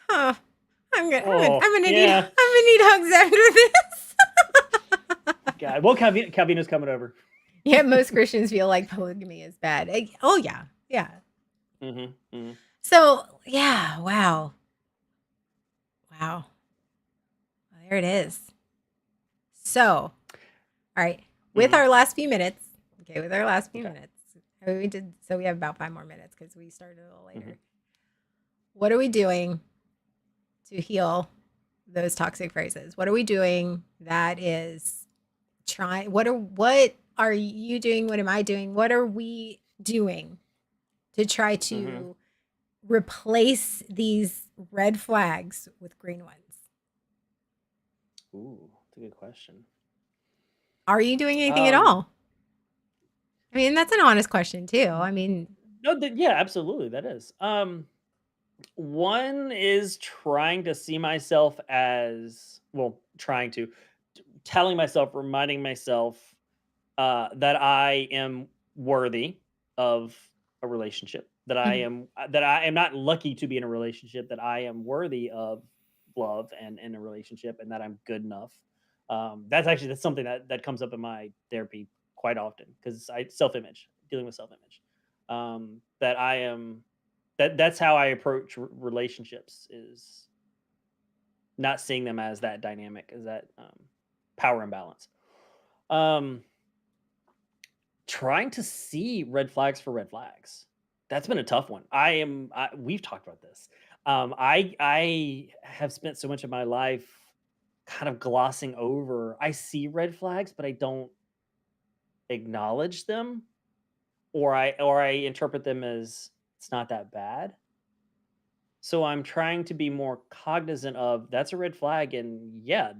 Huh. Oh, I'm gonna need yeah. hugs after this. God. Well, Calvino's coming over. Yeah, most Christians feel like polygamy is bad. Oh yeah, yeah. Hmm. Hmm. So yeah, wow, wow. Well, there it is. So, all right, with Hmm. our last few minutes. Okay, with our last few Okay. minutes, we did. So we have about 5 more minutes because we started a little later. Hmm. What are we doing to heal those toxic phrases? What are we doing that is trying? What are you doing? What am I doing? What are we doing to try Hmm. to replace these red flags with green ones? Ooh, that's a good question. Are you doing anything at Um, all? I mean, that's an honest question too. I mean, no, yeah, absolutely, that is. One is trying to see myself as well, telling myself, reminding myself that I am worthy of a relationship, mhm, that I am not lucky to be in a relationship, that I am worthy of love and in a relationship, and that I'm good enough. That's something that comes up in my therapy quite often because I self image, dealing with self image. That I am that's how I approach relationships is not seeing them as that dynamic, as that power imbalance. Um, Trying to see red flags for red flags. That's been a tough one. We've talked about this. I have spent so much of my life kind of glossing over. I see red flags, but I don't acknowledge them, or I interpret them as it's not that bad. So I'm trying to be more cognizant of that's a red flag, and yeah,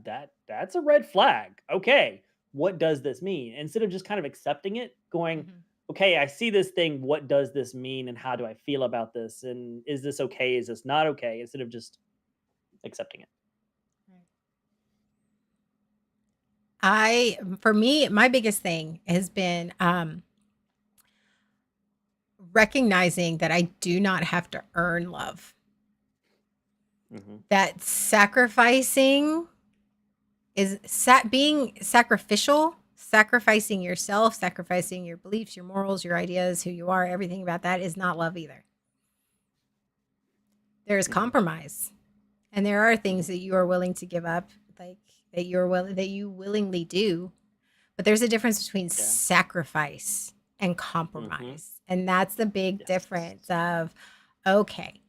that's a red flag. Okay, what does this mean? Instead of just kind of accepting it, going, mhm, okay, I see this thing. What does this mean, and how do I feel about this? And is this okay? Is this not okay? Instead of just accepting it. right. For me, my biggest thing has been recognizing that I do not have to earn love. Hmm. That sacrificing is being sacrificial, sacrificing yourself, sacrificing your beliefs, your morals, your ideas, who you are, everything about that is not love either. There is Hmm. compromise. And there are things Hmm. that you are willing to give up, like that you willingly do. But there's a difference between Yeah. sacrifice and Hmm. compromise. And that's the big Yes. difference of okay,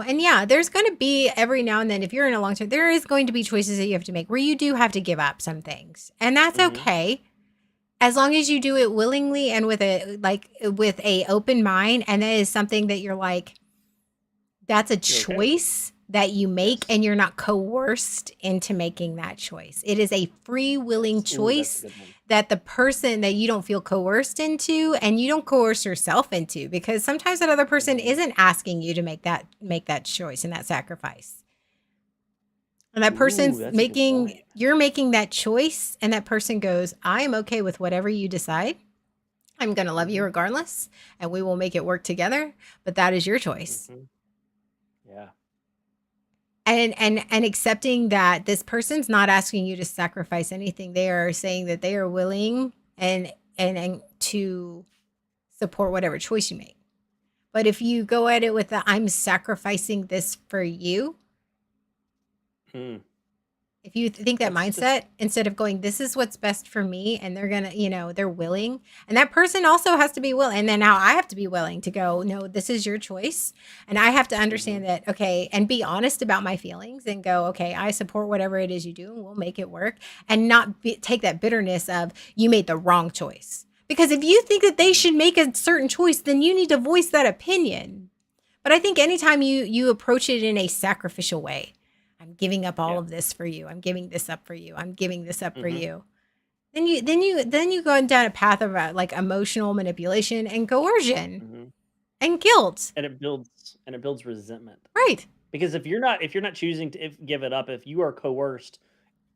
and yeah, there's going to be every now and then, if you're in a long term, there is going to be choices that you have to make where you do have to give up some things. And that's Hmm. okay. As long as you do it willingly and with a open mind. And that is something that you're like, that's a You're okay with it. choice that you make Yes. and you're not coerced into making that choice. It is a free willing Yes. Ooh, that's a choice good one. that the person that you don't feel coerced into and you don't coerce yourself into, because sometimes that other person Hmm. isn't asking you to make that choice and that sacrifice. And that Ooh, person's that's a good point. you're making that choice, and that person goes, I am okay with whatever you decide. I'm going to love you Mhm. regardless, and we will make it work together. But that is your choice. Mhm. Yeah. And accepting that this person's not asking you to sacrifice anything. They are saying that they are willing and to support whatever choice you make. But if you go at it with the I'm sacrificing this for you, Mm. if you think that That's just mindset, instead of going, this is what's best for me, and they're gonna, they're willing, and that person also has to be willing, and then now I have to be willing to go, no, this is your choice, and I have to understand that, okay, and be honest about my feelings, and go, okay, I support whatever it is you do, and we'll make it work, and not take that bitterness of you made the wrong choice, because if you think that they should make a certain choice, then you need to voice that opinion. But I think anytime you approach it in a sacrificial way, I'm giving up all Yeah. of this for you. I'm giving this up for you. I'm giving this up for Mhm. you. Then you go down a path of like emotional manipulation and coercion Mhm. and guilt. And it builds resentment. Right. Because if you're not choosing to give it up, if you are coerced,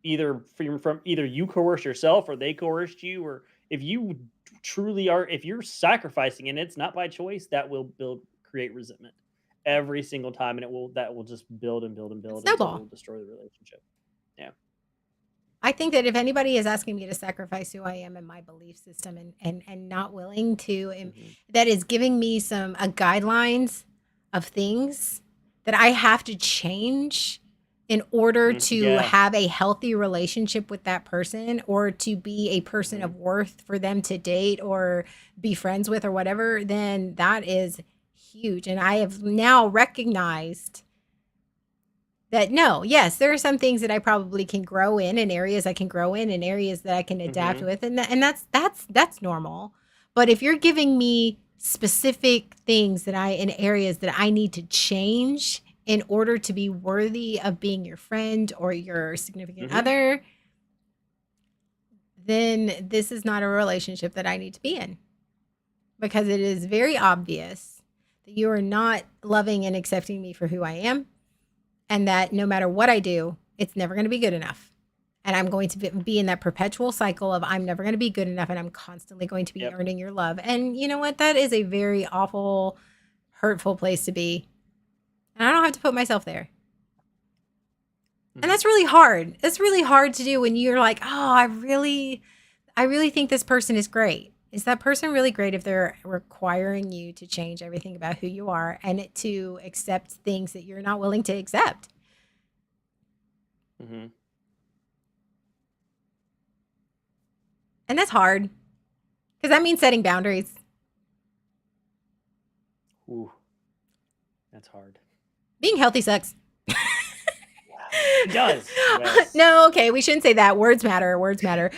either from either you coerce yourself or they coerced you, or if you truly are, if you're sacrificing and it's not by choice, that will create resentment every single time, and that will just build and build and build until it Snowball. will destroy the relationship. Yeah. I think that if anybody is asking me to sacrifice who I am and my belief system and not willing to, Mhm. that is giving me some guidelines of things that I have to change in order to Yeah. have a healthy relationship with that person, or to be a person Mhm. of worth for them to date or be friends with or whatever, then that is huge. And I have now recognized that no, yes, there are some things that I probably can grow in, and areas I can grow in, and areas that I can adapt Mhm. with, and that's normal. But if you're giving me specific things that I in areas that I need to change in order to be worthy of being your friend or your significant Mhm. other, then this is not a relationship that I need to be in, because it is very obvious that you are not loving and accepting me for who I am, and that no matter what I do, it's never going to be good enough. And I'm going to be in that perpetual cycle of I'm never going to be good enough, and I'm constantly going to be Yep. earning your love. And you know what? That is a very awful, hurtful place to be. And I don't have to put myself there. And Mhm. that's really hard. It's really hard to do when you're like, oh, I really think this person is great. Is that person really great if they're requiring you to change everything about who you are and to accept things that you're not willing to accept? Mhm. And that's hard, because that means setting boundaries. Ooh, that's hard. Being healthy sucks. It does. Yes. No, okay, we shouldn't say that. Words matter. Words matter.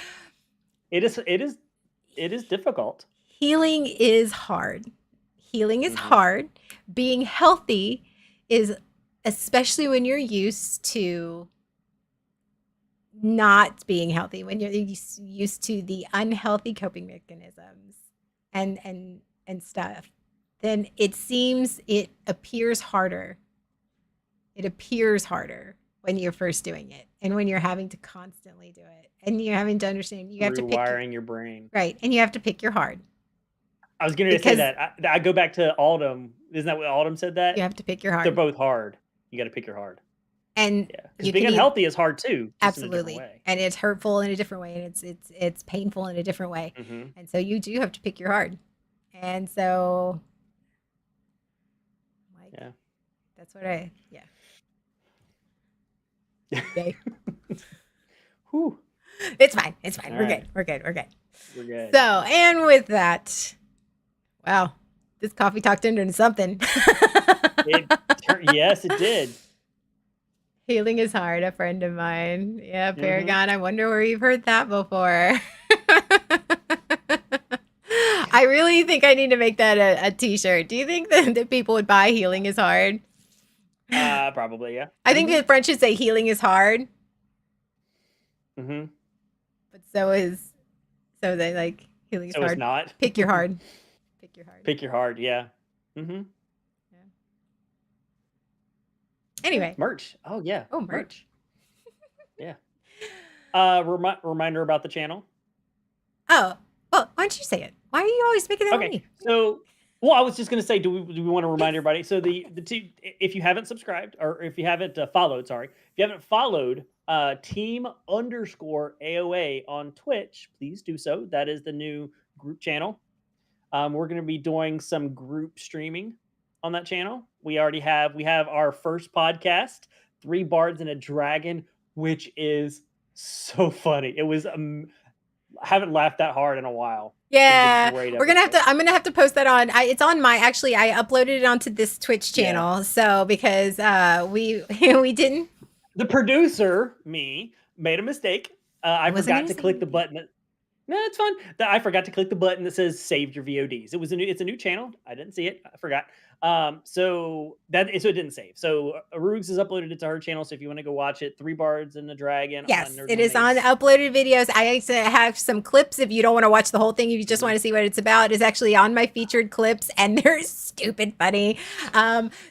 It is. It is difficult. Healing is hard. Healing is Mhm. hard. Being healthy is, especially when you're used to not being healthy, when you're used to the unhealthy coping mechanisms and stuff, then it appears harder. It appears harder when you're first doing it, and when you're having to constantly do it, and you're having to understand you have to pick Rewiring your brain. right, and you have to pick your hard, I was going to say because that. I go back to Autumn. Isn't that what Autumn said? you That have to pick your they're hard, both hard. You got to pick your hard. and Yeah, because you being can unhealthy is hard too, just in a different absolutely, way. and it's hurtful in a different way, and it's painful in a different way, Mhm. and so you do have to pick your hard, and so like Yeah. that's what I yeah. Okay. Whew. It's fine. It's fine. All We're right. good. We're good. We're good. We're good. So, and with that, wow, this coffee talk turned into something. Yes, it did. Healing is hard, a friend of mine. Yeah, Mhm. Paragon. I wonder where you've heard that before. I really think I need to make that a t-shirt. Do you think that people would buy healing is hard? Probably, yeah. I think that French should say healing is hard, Mhm. but so they like healing is So it's hard. not. Pick your hard. Pick your hard. Pick your hard, yeah. Mhm. Anyway. Merch. Oh yeah. Oh, merch. Yeah. Reminder about the channel. Oh, well, why don't you say it? Why are you always making that on Okay, me? so well, I was just going to say, do we want to remind everybody? So the two, if you haven't subscribed or if you haven't followed, sorry, if you haven't followed team_AoA on Twitch, please do so. That is the new group channel. We're going to be doing some group streaming on that channel. We have our first podcast, Three Bards and a Dragon, which is so funny. It was I haven't laughed that hard in a while. It was a Yeah, great we're gonna have episode. to. I'm gonna have to post that on. It's on my. Actually, I uploaded it onto this Twitch Yeah. channel. So because we we didn't. The producer, me, made a mistake. I wasn't forgot gonna to say click the anything. button. No, it's fun. I forgot to click the button that says "Saved your VODs." It's a new channel. I didn't see it. I forgot. So it didn't save. So Arugs has uploaded it to her channel. So if you want to go watch it, Three Bards and the Dragon. Yes, on Nerds it on is on Mace. uploaded videos. I actually have some clips if you don't want to watch the whole thing. If you just want to see what it's about, it's actually on my featured clips, and they're stupid funny.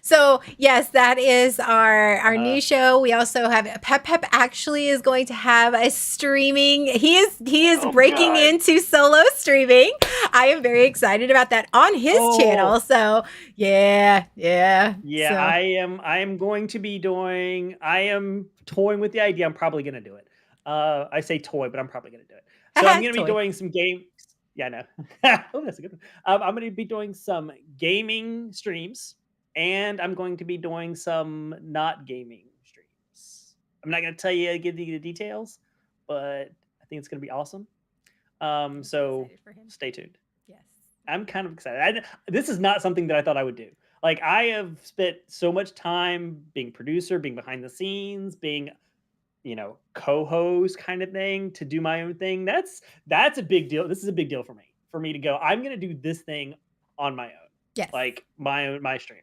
So yes, that is our new show. We also have Pep actually is going to have a streaming. He is Oh, breaking God. into solo streaming. I am very excited about that on his channel. So yeah. Yeah, So, I am going to be doing. I am toying with the idea. I'm probably going to do it. I say toy, but I'm probably going to do it. So I'm going to be toy. doing some games. Yeah, I know. Oh, that's a good one. I'm going to be doing some gaming streams, and I'm going to be doing some not gaming streams. I'm not going to give you the details, but I think it's going to be awesome. So excited for him. stay tuned. Yes. I'm kind of excited. This is not something that I thought I would do. Like, I have spent so much time being producer, being behind the scenes, being, co-host kind of thing, to do my own thing. That's a big deal. This is a big deal for me to go, I'm going to do this thing on my own. Yes. Like my stream.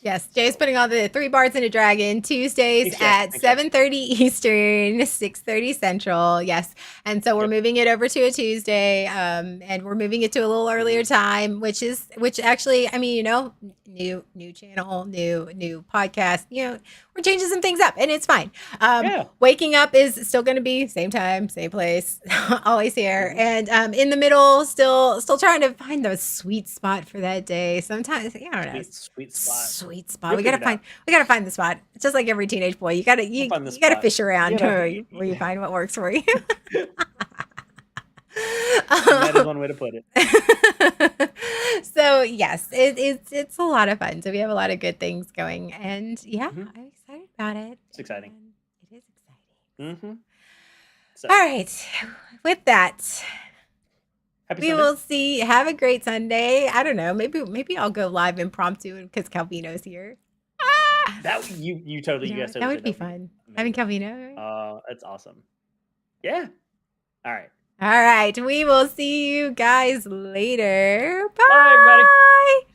Yes, Jay's putting on the Three Bards and a Dragon Tuesdays at 7:30 Eastern, 6:30 Central. Yes, and so we're moving it over to a Tuesday, and we're moving it to a little earlier time, which actually, I mean, new channel, new podcast. We're changing some things up, and it's fine. Waking up is still going to be same time, same place, always here, and in the middle, still trying to find the sweet spot for that day. Sometimes, I don't know, sweet spot. We gotta find the spot. It's just like every teenage boy. You gotta fish around where you find what works for you. That is one way to put it. So yes, it's a lot of fun. So we have a lot of good things going, and yeah, I'm excited about it. It's exciting. It is exciting. So. All right, with that. Happy Sunday. Will see. Have a great Sunday. I don't know. Maybe I'll go live impromptu because Calvino's here. That you totally guessed. That would be fun. Having Calvino. That's awesome. Yeah. All right. All right. We will see you guys later. Bye. Bye, everybody.